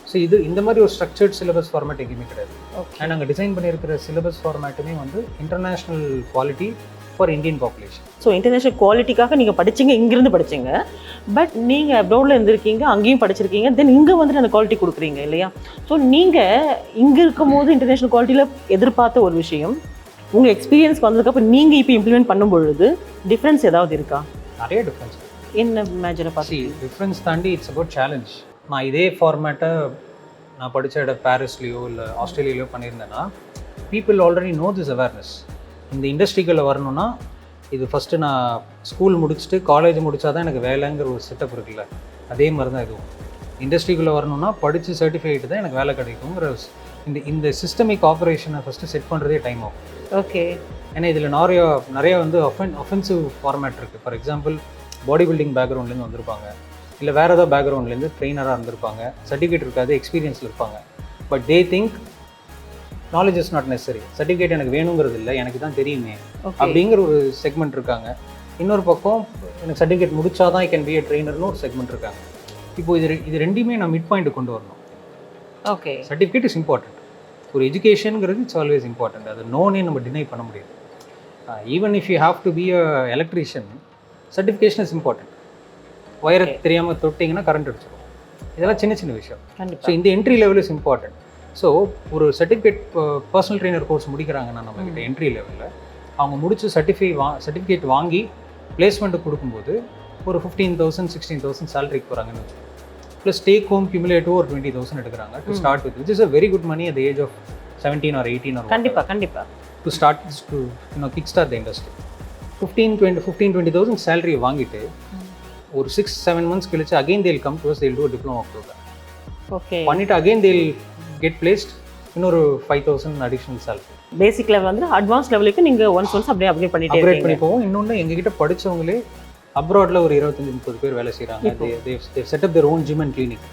ஸோ இது இந்த மாதிரி ஒரு ஸ்ட்ரக்சர்ட் சிலபஸ் ஃபார்மேட் எங்கேயுமே கிடையாது. அண்ட் நாங்கள் டிசைன் பண்ணியிருக்கிற சிலபஸ் ஃபார்மேட்டுமே வந்து international quality for Indian population. So international குவாலிட்டிக்காக நீங்கள் படிச்சிங்க, இங்கேருந்து படிச்சிங்க. பட் நீங்கள் அப்ராடில் இருந்திருக்கீங்க, அங்கேயும் படிச்சிருக்கீங்க, தென் இங்கே வந்துட்டு அந்த குவாலிட்டி கொடுக்குறீங்க இல்லையா? ஸோ நீங்கள் இங்கே இருக்கும் போது இன்டர்நேஷ்னல் குவாலிட்டியில் எதிர்பார்த்த ஒரு விஷயம் உங்கள் எக்ஸ்பீரியன்ஸ்க்கு வந்ததுக்கப்புறம் நீங்கள் இப்போ இம்ப்ளிமெண்ட் பண்ணும்பொழுது டிஃப்ரென்ஸ் ஏதாவது இருக்கா? நிறைய டிஃப்ரென்ஸ். என்ன மேஜரை பார்த்து? டிஃப்ரென்ஸ் தாண்டி இட்ஸ் அபவுட் சேலஞ்ச். நான் இதே ஃபார்மேட்டை நான் படித்த இடம் பாரிஸ்லேயோ இல்லை ஆஸ்திரேலியாலையோ பண்ணியிருந்தேன்னா people already know this awareness. இந்த இண்டஸ்ட்ரிக்குள்ளே வரணும்னா இது ஃபஸ்ட்டு நான் ஸ்கூல் முடிச்சுட்டு காலேஜ் முடித்தா தான் எனக்கு வேலைங்கிற ஒரு செட்டப் இருக்குல்ல, அதே மாதிரி தான் இதுவும். இண்டஸ்ட்ரிக்குள்ளே வரணும்னா படித்து சர்டிஃபிகேட் தான் எனக்கு வேலை கிடைக்குங்கிற இந்த சிஸ்டமிக் ஆப்ரேஷனை ஃபஸ்ட்டு செட் பண்ணுறதே டைம் ஆகும். ஓகே. ஏன்னா இதில் நிறைய வந்து ஒஃபென்சிவ் ஃபார்மேட் இருக்குது. ஃபார் எக்ஸாம்பிள் பாடி பில்டிங் பேக்ரவுண்ட்லேருந்து வந்திருப்பாங்க, இல்லை வேறு ஏதாவது பேக்ரவுண்ட்லேருந்து ட்ரெயினராக இருந்திருப்பாங்க, சர்டிஃபிகேட் இருக்காது, எக்ஸ்பீரியன்ஸில் இருப்பாங்க. But they think knowledge is not necessary, certificate எனக்கு வேணுங்கிறது இல்லை, எனக்கு தான் தெரியுமே அப்படிங்கிற ஒரு செக்மெண்ட் இருக்காங்க. இன்னொரு பக்கம் எனக்கு சர்டிஃபிகேட் முடிச்சா தான் ஐ கேன் பி a ட்ரெயினர்னு ஒரு செக்மெண்ட் இருக்காங்க. இப்போ இது ரெண்டுமே நான் மிட் பாயிண்ட் கொண்டு வரணும். ஓகே. Certificate is important. ஒரு எஜுகேஷனுங்கிறது இட்ஸ் ஆல்வேஸ் இம்பார்ட்டன்ட். அது நோனே நம்ம டினை பண்ண முடியாது. Even if you have to be a electrician, certification is important. ஒயரை தெரியாமல் தொட்டிங்கன்னா கரண்ட் அடிச்சிடும். இதெல்லாம் சின்ன சின்ன விஷயம். ஸோ இந்த entry level is important. So ஒரு சர்டிஃபிகேட் பர்சனல் ட்ரெயினர் கோர்ஸ் முடிக்கிறாங்கன்னா நம்மக்கிட்ட என்ட்ரி லெவலில் அவங்க முடிச்சு சர்டிஃபிகேட் வாங்கி பிளேஸ்மெண்ட்டு கொடுக்கும்போது ஒரு 15,000 16,000 சேலரிக்கு போகிறாங்கன்னு வச்சுக்கோங்க. ப்ளஸ் டேக் ஹோம் கியூமுலேட்டிவ் ஒரு 20,000 எடுக்கிறாங்க to start with, which is a very good money at the age of 17 or 18 or கண்டிப்பாக to start to kick start the industry. 15,000 சேலரியை வாங்கிட்டு ஒரு 6-7 months கழிச்சு again they'll come to us, they'll do diploma program. Okay. பண்ணிட்டு again they'll get placed, இன்னொரு 5,000 additional salary. Basic level வந்து advance லெவலுக்கு நீங்கள் ஒன்ஸ் அப்படியே அப்கிரேட் பண்ணி போவோம். இன்னொன்று எங்ககிட்ட படித்தவங்களே அப்ராட்ல ஒரு 25-30 பேர் வேலை செய்கிறாங்க. they set up their own gym and clinic.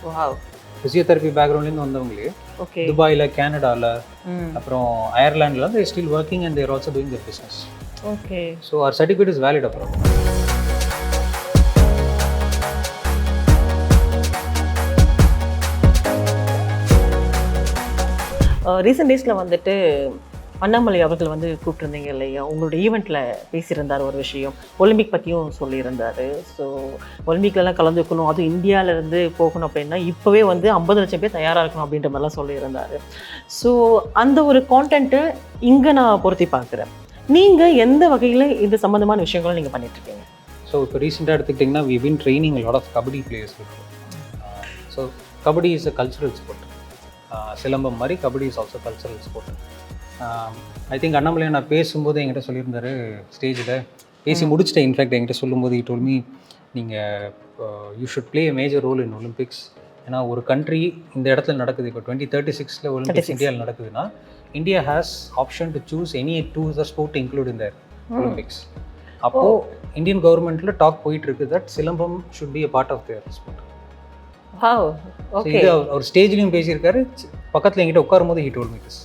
Physiotherapy பேக்ரவுண்ட்லேருந்து வந்தவங்களே துபாயில், கனடாவில், அப்புறம் அயர்லாண்டில் they still working and they are also doing their business. Okay. So our certificate is valid abroad. Recent டேஸில் வந்துட்டு அண்ணாமலை அவர்கள் வந்து கூப்பிட்டுருந்தீங்க இல்லையா, உங்களோட ஈவெண்ட்டில் பேசியிருந்தார் ஒரு விஷயம், ஒலிம்பிக் பற்றியும் சொல்லியிருந்தார். ஸோ ஒலிம்பிக்லலாம் கலந்துக்கணும், அதுவும் இந்தியாவிலேருந்து போகணும் அப்படின்னா இப்போவே வந்து 50 லட்சம் பேர் தயாராக இருக்கணும் அப்படின்ற மாதிரிலாம் சொல்லியிருந்தார். ஸோ அந்த ஒரு கான்டென்ட்டு இங்கே நான் பொருத்தி பார்க்குறேன். நீங்கள் எந்த வகையில் இந்த சம்மந்தமான விஷயங்களும் நீங்கள் பண்ணிகிட்ருக்கீங்க? ஸோ இப்போ ரீசெண்டாக எடுத்துக்கிட்டிங்கன்னா we have been training a lot of kabaddi players before. So kabaddi is a cultural sport. Silambam மாதிரி kabaddi is also cultural sport. I think Annamalai நான் பேசும்போது என்கிட்ட சொல்லியிருந்தாரு, ஸ்டேஜில் பேசி முடிச்சுட்டேன். இன்ஃபேக்ட் என்கிட்ட சொல்லும்போது he told me நீங்கள் you should play a major role in Olympics. ஏன்னா ஒரு கண்ட்ரி இந்த இடத்துல நடக்குது, இப்போ 2036 ஒலிம்பிக்ஸ் இந்தியாவில் நடக்குதுன்னா India has option to choose any 2 other sport to include in their Olympics. அப்போது இந்தியன் கவர்மெண்ட்டில் டாக் போயிட்டு இருக்கு that silambam should be a part of their sport. இது அவர் ஸ்டேஜ்லையும் பேசியிருக்காரு, பக்கத்தில் என்கிட்ட உட்காரும் போது he told me this.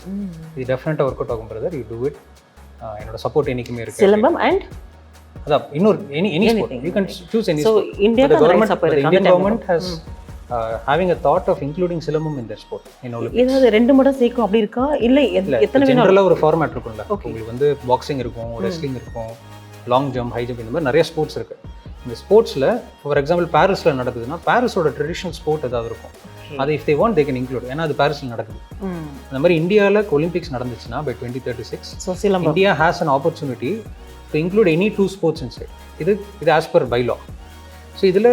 இது டெஃபினட்டாக ஒர்க் அவுட் ஆகும் பிரதர், யூ டூ இட். என்னோட சப்போர்ட் என்னைக்குமே இருக்கு. சிலம்பம் அண்ட் அதான் இன்னொரு any sport you can choose any sport. Indian government has having a thought of including silambam in their sport in Olympics. இது ரெண்டு மட்டும் சேர்க்கும் அப்படி இருக்கா? இல்லை எத்தனை ஜெனரலா ஒரு ஃபார்மேட் இருக்கும்ல, உங்களுக்கு வந்து பாக்ஸிங் இருக்கும், ரெஸ்லிங் இருக்கும், லாங் ஜம்ப், ஹை ஜம்ப், இந்த மாதிரி நிறைய ஸ்போர்ட்ஸ் இருக்கு. இந்த ஸ்போர்ட்ஸில் ஃபார் எக்ஸாம்பிள் பாரிஸில் நடக்குதுன்னா பாரிஸோட ட்ரெடிஷ்னல் ஸ்போர்ட் ஏதாவது இருக்கும், அதை if they want they can include. ஏன்னா அது பாரிஸில் நடக்குது. அந்த மாதிரி இந்தியாவில் ஒலிம்பிக்ஸ் நடந்துச்சுன்னா by 2036 India has an opportunity to include any 2 sports inside. இது ஆஸ் பர் பைலா. ஸோ இதில்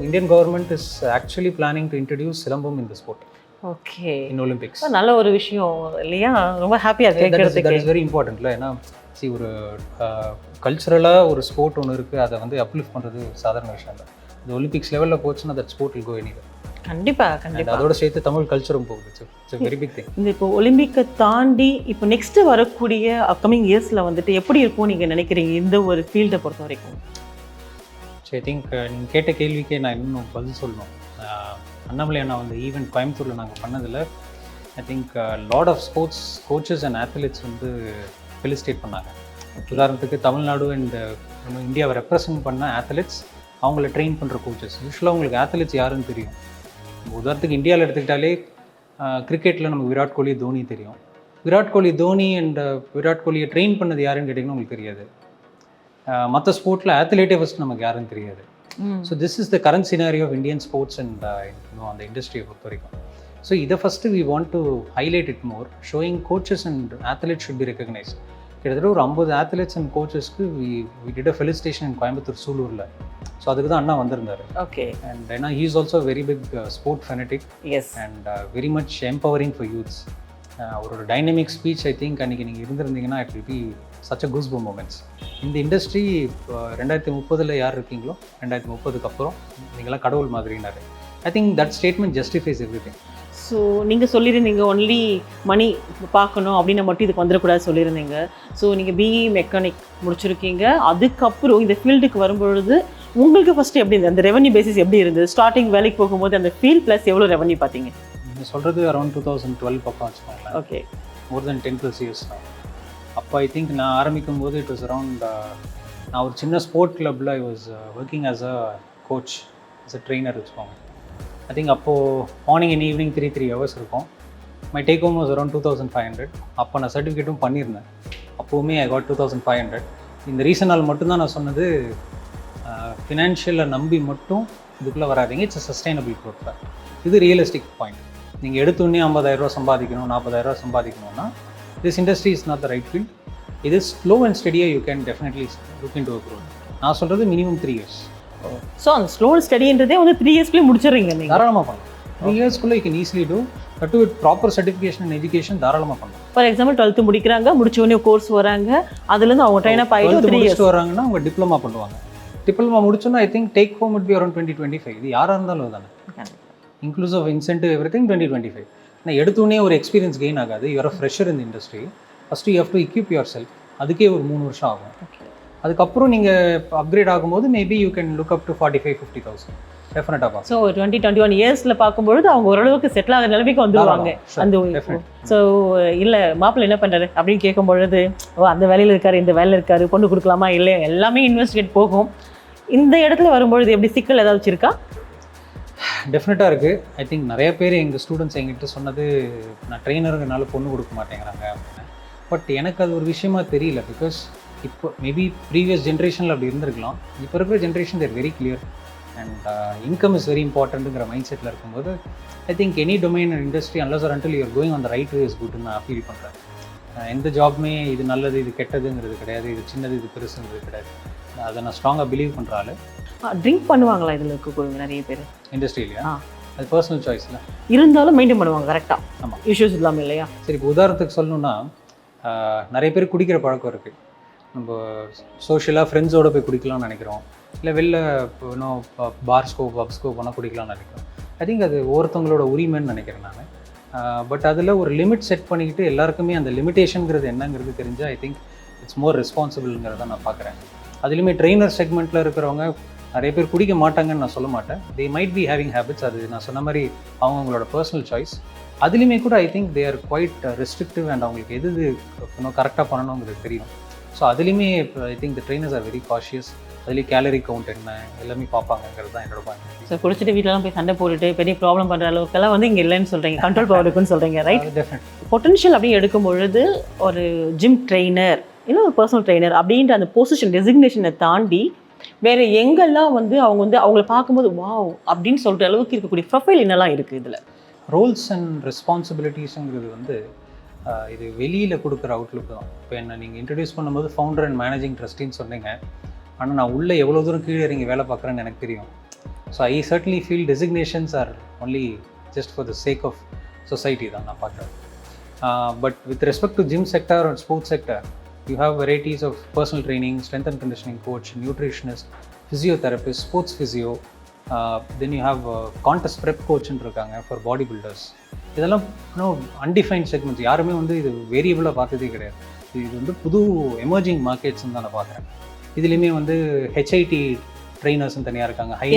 Indian government is actually planning to introduce silambam in the sport. Okay, in Olympics. நல்ல ஒரு விஷயம் இல்லையா? ரொம்ப ஹாப்பியாக இருக்கு. தட் இஸ் வெரி இம்பார்ட்டன்ட்ல. ஏன்னா ஒரு கல்ச்சுரலாக ஒரு ஸ்போர்ட் ஒன்று இருக்குது, அதை வந்து அப்லிஃப்ட் பண்ணுறது சாதாரண விஷயம் இல்லை. இந்த ஒலிம்பிக்ஸ் லெவலில் போச்சுன்னா that sport will go anywhere. கண்டிப்பாக. அதோட சேர்த்து தமிழ் கல்ச்சரும் போகுது. It's very big thing. இந்த இப்போ ஒலிம்பிக்கை தாண்டி இப்போ நெக்ஸ்ட்டு வரக்கூடிய அப்கமிங் இயர்ஸில் வந்துட்டு எப்படி இருக்கும் நீங்கள் நினைக்கிறீங்க இந்த ஒரு ஃபீல்டை பொறுத்த வரைக்கும்? ஸோ ஐ திங்க் நீங்கள் கேட்ட கேள்விக்கே நான் இன்னும் பதில் சொல்லணும். அண்ணாமலை அண்ணா வந்து ஈவெண்ட் கோயம்புத்தூரில் நாங்கள் பண்ணதில் I think lot of sports coaches and athletes வந்து ஃபெலிசிட்டேட் பண்ணாங்க. உதாரணத்துக்கு தமிழ்நாடு அண்ட் இந்தியாவை ரெப்ரசன்ட் பண்ண அத்லெட்ஸ், அவங்கள ட்ரெயின் பண்ணுற கோச்சஸ். யூஸ்வலாக உங்களுக்கு அத்லெட்ஸ் யாருன்னு தெரியும். உதாரணத்துக்கு இந்தியாவில் எடுத்துக்கிட்டாலே கிரிக்கெட்டில் நமக்கு விராட் கோலி, தோனி தெரியும். விராட் கோலியை ட்ரெயின் பண்ணது யாருன்னு கேட்டிங்கன்னா உங்களுக்கு தெரியாது. மற்ற ஸ்போர்ட்டில் அத்லெட்டே ஃபஸ்ட் நமக்கு யாருன்னு தெரியாது. So this is the current scenario of Indian sports and அந்த இண்டஸ்ட்ரியை பொறுத்த வரைக்கும். ஸோ இதை first we want to highlight it more, showing coaches and athletes should be recognised. கிட்டத்தட்ட ஒரு 50 அத்லெட்ஸ் அண்ட் கோச்சஸ்க்கு we did a felicitation in Coimbatore சூலூரில். So அதுக்கு தான் அண்ணா வந்திருந்தார். ஓகே. அண்ட் ஏன்னா he is also very big sport fanatic. Yes. And very much empowering for youths. அவரோட டைனமிக் ஸ்பீச் ஐ திங்க் அன்றைக்கி நீங்கள் இருந்திருந்தீங்கன்னா it will be such a goosebump moments. இந்த இண்டஸ்ட்ரி 2030 யார் இருக்கீங்களோ 2030க்கு அப்புறம் நீங்களாம் கடவுள் மாதிரினாரு. I think that statement justifies everything. So நீங்கள் சொல்லியிருந்தீங்க ஒன்லி மணி பார்க்கணும் அப்படின்னு மட்டும் இதுக்கு வந்துடக்கூடாது சொல்லியிருந்தீங்க. ஸோ நீங்கள் பிஇ மெக்கானிக் முடிச்சிருக்கீங்க, அதுக்கப்புறம் இந்த ஃபீல்டுக்கு வரும்பொழுது உங்களுக்கு ஃபஸ்ட்டு எப்படி இருந்தது? அந்த ரெவன்யூ பேசிஸ் எப்படி இருந்தது? ஸ்டார்டிங் வேலைக்கு போகும்போது அந்த ஃபீல்ட் ப்ளஸ் எவ்வளோ ரெவன்யூ பார்த்தீங்க? நீங்கள் சொல்கிறது அரௌண்ட் 2012 பக்கம் வச்சுக்கோங்களேன். ஓகே. மோர் தென் 10+ இயர்ஸ் தான். அப்போ ஐ திங்க் நான் ஆரம்பிக்கும் போது இட் வாஸ் அரவுண்ட், நான் ஒரு சின்ன ஸ்போர்ட் கிளப்பில் ஐ was working as a coach, as a trainer வச்சுக்கோங்க. ஐ திங்க் அப்போது மார்னிங் அண்ட் ஈவினிங் 3 hours இருக்கும். My take home was around 2500. அப்போ நான் சர்டிஃபிகேட்டும் பண்ணியிருந்தேன். அப்போவுமே ஐ காட் 2500. இந்த ரீசனால் மட்டும்தான் நான் சொன்னது, ஃபினான்ஷியலை நம்பி மட்டும் இதுக்குள்ளே வராதிங்க. It's a sustainable growth. இது ரியலிஸ்டிக் பாயிண்ட். நீங்கள் எடுத்தோடனே 50,000 சம்பாதிக்கணும், 40,000 சம்பாதிக்கணும்னா this industry is not the right field. இது ஸ்லோ அண்ட் ஸ்டடியாக you can definitely look into a growth. நான் சொல்கிறது மினிமம் 3 years. ஸோ அந்த ஸ்லோ அண்ட் ஸ்டடின்றதே வந்து 3 yearsக்குள்ளே முடிச்சிடுறீங்க நீங்கள்? தாராளமாக பண்ணலாம். 3 yearsக்குள்ளே you can easily do but with proper certification and education தாராளமாக பண்ணலாம். ஃபார் எக்ஸாம்பிள் 12th முடிக்கிறாங்க, முடிச்சோடனே கோர்ஸ் வராங்க, அதுலேருந்து அவங்க ட்ரெயின் அப் ஆகிட்டு 3 years வராங்கன்னா அவங்க டிப்ளமா பண்ணுவாங்க. டிப்ளமா முடிச்சோன்னா I think take home it be around 20-25. இது யாராக இருந்தாலும் தானே, இன்க்ளூசிவ் இன்சென்டிவ் எவ்ரி திங் 20-25. ஆனால் எடுத்தோடனே ஒரு எக்ஸ்பீரியன்ஸ் கெயின் ஆகாது. You're a fresher in industry. First you have to equip yourself. அதுக்கே ஒரு 3 வருஷம் ஆகும். அதுக்கப்புறம் நீங்கள் அப்கிரேட் ஆகும்போது maybe you can look up to 45,000-50,000 டெஃபினட்டாக. ஸோ 20-21 இயர்ஸில் பார்க்கும்பொழுது அவங்க ஓரளவுக்கு செட்டில் ஆகிற நிலைமைக்கு வந்துடுவாங்க. அந்த ஸோ இல்லை மாப்பிள்ளை என்ன பண்ணுறாரு அப்படின்னு கேட்கும்பொழுது, ஓ அந்த வேலையில் இருக்காரு, இந்த வேலையில் இருக்காரு, பொண்ணு கொடுக்கலாமா இல்லை, எல்லாமே இன்வெஸ்டிகேட் போகும். இந்த இடத்துல வரும்பொழுது எப்படி சிக்கல் ஏதாச்சும் இருக்கா? டெஃபினட்டாக இருக்குது. ஐ திங்க் நிறைய பேர் எங்கள் ஸ்டூடெண்ட்ஸ் எங்கிட்ட சொன்னது, நான் ட்ரெயினருங்கனால பொண்ணு கொடுக்க மாட்டேங்கிறாங்க அப்படின்னு. பட் எனக்கு அது ஒரு விஷயமா தெரியல. பிகாஸ் இப்போ மேபி ப்ரீவியஸ் ஜென்ரேஷனில் அப்படி இருந்திருக்கலாம். இப்போ இருக்கிற generation they're very clear and income is very இம்பார்ட்டன்ட்டுங்கிற மைண்ட் செட்டில் இருக்கும்போது I think any domain industry unless or until you're going on the right way is குட்னு நான் ஃபீல் பண்ணுறேன். எந்த ஜாப்மே இது நல்லது இது கெட்டதுங்கிறது கிடையாது, இது சின்னது இது பெருசுங்கிறது கிடையாது. அதை நான் ஸ்ட்ராங்காக பிலீவ் பண்ணுறாள். ட்ரிங்க் பண்ணுவாங்களா இதில் இருக்கக்கூடிய நிறைய பேர் இண்டஸ்ட்ரியிலையா? அது பர்சனல் சாய்ஸில் இருந்தாலும் மெயின்டைன் பண்ணுவாங்க கரெக்டாக. ஆமாம், இஷ்யூஸ் இல்லாமல் இல்லையா? சரி, இப்போ உதாரணத்துக்கு சொல்லணுன்னா நிறைய பேர் குடிக்கிற பழக்கம் இருக்குது. நம்ம சோஷியலாக ஃப்ரெண்ட்ஸோடு போய் குடிக்கலாம்னு நினைக்கிறோம், இல்லை வெளில இன்னும் பார்ஸ்கோ பப்ஸ்கோ போனால் குடிக்கலாம்னு நினைக்கிறோம். ஐ திங்க் அது ஒவ்வொருத்தவங்களோட உரிமைன்னு நினைக்கிறேன் நான். பட் அதில் ஒரு லிமிட் செட் பண்ணிக்கிட்டு எல்லாருக்குமே அந்த லிமிட்டேஷனுங்கிறது என்னங்கிறது தெரிஞ்சால் ஐ திங்க் இட்ஸ் மோர் ரெஸ்பான்சிபிள்ங்கிறத நான் பார்க்குறேன். அதுலேயுமே ட்ரெயினர் செக்மெண்ட்டில் இருக்கிறவங்க நிறைய பேர் குடிக்க மாட்டாங்கன்னு நான் சொல்ல மாட்டேன். They might be having habits. அது நான் சொன்ன மாதிரி அவங்களோட பர்சனல் சாய்ஸ். அதுலேயுமே கூட I think they are quite restrictive and அவங்களுக்கு எது இன்னும் கரெக்டாக பண்ணணுங்கிறது தெரியும். ஸோ அதுலேயுமே இப்போ I think the trainers are very cautious. அதுலேயும் கேலரி கவுண்ட் என்ன எல்லாமே பார்ப்பாங்கிறது தான் என்னோட பாயிண்ட். ஸோ குடிச்சிட்டு வீட்டிலலாம் போய் சண்டை போட்டுட்டு பெரிய ப்ராப்ளம் பண்ணுற அளவுக்கெல்லாம் வந்து இங்கே இல்லைன்னு சொல்கிறீங்க, கண்ட்ரோல் பவர் இருக்குன்னு சொல்கிறீங்க, ரைட்? டெஃபினெட். பொட்டன்ஷியல் அப்படின்னு எடுக்கும் பொழுது ஒரு ஜிம் ட்ரெயினர் இல்லை ஒரு பர்சனல் ட்ரெயினர் அப்படின்ற அந்த பொசிஷன் டெசிக்னேஷனை தாண்டி வேறு எங்கெல்லாம் வந்து அவங்க வந்து அவங்கள பார்க்கும்போது வாவ் அப்படின்னு சொல்கிற அளவுக்கு இருக்கக்கூடிய ப்ரொஃபைல் என்னெல்லாம் இருக்குது இதில்? ரோல்ஸ் அண்ட் ரெஸ்பான்சிபிலிட்டிஸுங்கிறது வந்து இது வெளியில் கொடுக்குற அவுட்லுக் தான். இப்போ என்ன நீங்கள் இன்ட்ரடியூஸ் பண்ணும்போது ஃபவுண்டர் அண்ட் மேனேஜிங் ட்ரஸ்டின்னு சொன்னீங்க. ஆனால் நான் உள்ளே எவ்வளோ தூரம் கீழே இறங்கி வேலை பார்க்குறேன்னு எனக்கு தெரியும். So I certainly feel designations are only just for the sake of society தான் நான் பார்க்குறேன். But with respect to gym sector and sports sector, you have varieties of personal training, strength and conditioning coach, nutritionist, physiotherapist, sports physio, then you have contest prep கோச்சுன்னு இருக்காங்க for body builders. இதெல்லாம் இன்னும் undefined segments. யாருமே வந்து இது வேரியபிளாக பார்த்ததே கிடையாது. இது வந்து புது எமர்ஜிங் மார்க்கெட்ஸ்ன்னு தான் நான் பார்க்குறேன். இதுலேயுமே வந்து ஹெச்ஐடி ட்ரெயினர்ஸ்ன்னு தனியாக இருக்காங்க, ஹை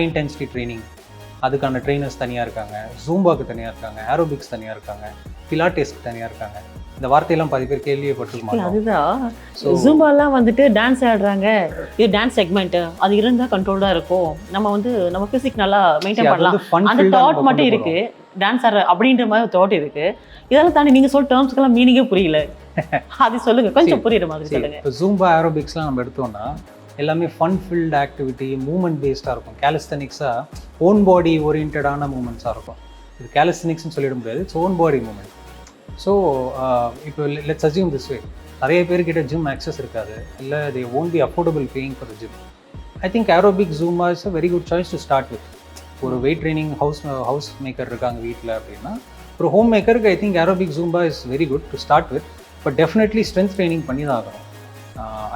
இன்டென்சிட்டி ட்ரைனிங் அதுக்கான ட்ரெயினர்ஸ் தனியாக இருக்காங்க, ஜூம்பாக்கு தனியாக இருக்காங்க, ஏரோபிக்ஸ் தனியாக இருக்காங்க, பிலாட்டேஸ்க்கு தனியாக இருக்காங்க. இந்த வார்த்தையெல்லாம் பாதி பேர் கேள்விப்பட்டிருக்கோம். அதுதான் ஜூம்பாலாம் வந்துட்டு டான்ஸ் ஆடுறாங்க, இது டான்ஸ் செக்மெண்ட், அது இருந்தால் கண்ட்ரோல்டாக இருக்கும், நம்ம ஃபிசிக் நல்லா மெயின்டைன் பண்ணலாம், அந்த தாட் மட்டும் இருக்கு. டான்ஸ் ஆடுற அப்படின்ற மாதிரி ஒரு தாட் இருக்கு. இதெல்லாம் தாண்டி நீங்கள் சொல்ல டேர்ம்ஸ்க்கெல்லாம் மீனிங்கே புரியல. அது சொல்லுங்க, கொஞ்சம் புரியுற மாதிரி சொல்லுங்க. இப்போ ஜூம்பா ஏரோபிக்ஸ்லாம் நம்ம எடுத்தோம்னா எல்லாமே ஃபன் ஃபில்ட் ஆக்டிவிட்டி, மூமெண்ட் பேஸ்டாக இருக்கும். கேலிஸ்தனிக்ஸாக ஓன் பாடி ஓரியன்டான மூமெண்ட்ஸாக இருக்கும். இது கேலிஸ்தனிக்ஸ்னு சொல்லிட முடியாது, it's own body movement. So இப்போ லெட்ஸ் அஸ்யூம் திஸ் வே, நிறைய பேர்கிட்ட ஜிம் ஆக்சஸ் இருக்காது, இல்லை they won't be affordable paying for the gym. I think aerobic Zumba is a very good choice to start with. ஒரு weight training house maker இருக்காங்க வீட்டில் அப்படின்னா, ஒரு ஹோம் மேக்கருக்கு I think aerobic Zumba is very good to start with. But definitely strength training பண்ணி தான் ஆகணும்.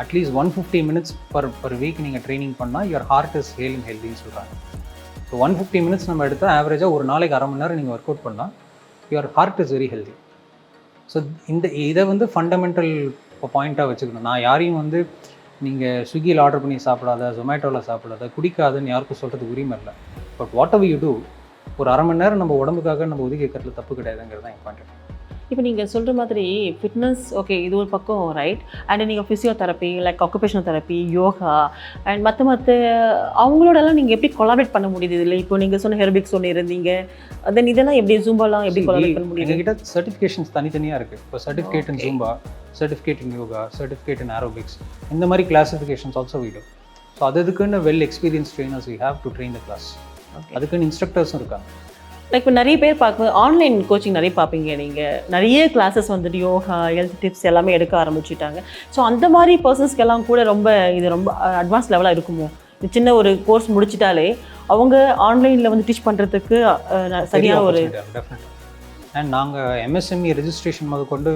At least 150 minutes per week நீங்கள் ட்ரைனிங் பண்ணால் your heart is hale and ஹெல்தின்னு சொல்கிறாங்க. ஸோ 150 minutes நம்ம எடுத்தால் ஆவரேஜாக ஒரு நாளைக்கு 1/2 மணி நேரம் நீங்கள் ஒர்க் அவுட் பண்ணால் your heart is very healthy. So இதை வந்து ஃபண்டமெண்டல் பாயிண்ட்டாக வச்சுக்கணும். நான் யாரையும் வந்து நீங்கள் ஸ்விக்கியில் ஆர்டர் பண்ணி சாப்பிடாத, ஜொமேட்டோவில் சாப்பிடாத, குடிக்காதுன்னு யாருக்கும் சொல்கிறதுக்கு உரிமை இல்லை. But whatever you do, ஒரு 1/2 மணி நேரம் நம்ம உடம்புக்காக நம்ம ஒதுக்கி வைக்கிறதுல தப்பு கிடையாதுங்கிறது தான் இம்பார்ட்டன்ட். இப்போ நீங்கள் சொல்கிற மாதிரி ஃபிட்னஸ் ஓகே, இது ஒரு பக்கம் ரைட். அண்ட் நீங்கள் physiotherapy, like occupational therapy, yoga and மற்ற அவங்களோடலாம் நீங்கள் எப்படி கொலாபரேட் பண்ண முடியுது? இல்லை இப்போ நீங்கள் சொன்ன ஹெர்பிக்ஸ் ஒன்று இருந்தீங்க, தென் இதெல்லாம் எப்படி ஜூம்பாலாம் எப்படி கொலாபரேட் பண்ண முடியும்? எங்ககிட்ட சர்டிஃபிகேஷன்ஸ் தனித்தனியாக இருக்குது. இப்போ certificate in Zumba, certificate in yoga, certificate in aerobics, இந்த மாதிரி classifications also we do. So அதுக்குன்னு well experience trainers we have to train the class. அதுக்குன்னு இன்ஸ்ட்ரக்டர்ஸும் இருக்காங்க. லைக் இப்போ நிறைய பேர் பார்க்கும்போது ஆன்லைன் கோச்சிங் நிறைய பார்ப்பீங்க, நீங்கள் நிறைய கிளாஸஸ் வந்துட்டு யோகா, ஹெல்த் டிப்ஸ் எல்லாமே எடுக்க ஆரம்பிச்சுட்டாங்க. ஸோ அந்த மாதிரி பர்சன்ஸ்க்கெல்லாம் கூட இது ரொம்ப அட்வான்ஸ் லெவலாக இருக்குமோ? சின்ன ஒரு கோர்ஸ் முடிச்சிட்டாலே அவங்க ஆன்லைனில் வந்து டீச் பண்ணுறதுக்கு சரியான ஒரு டெஃபினட். அண்ட் நாங்கள் எம்எஸ்எம்இ ரெஜிஸ்ட்ரேஷன் முதற்கொண்டு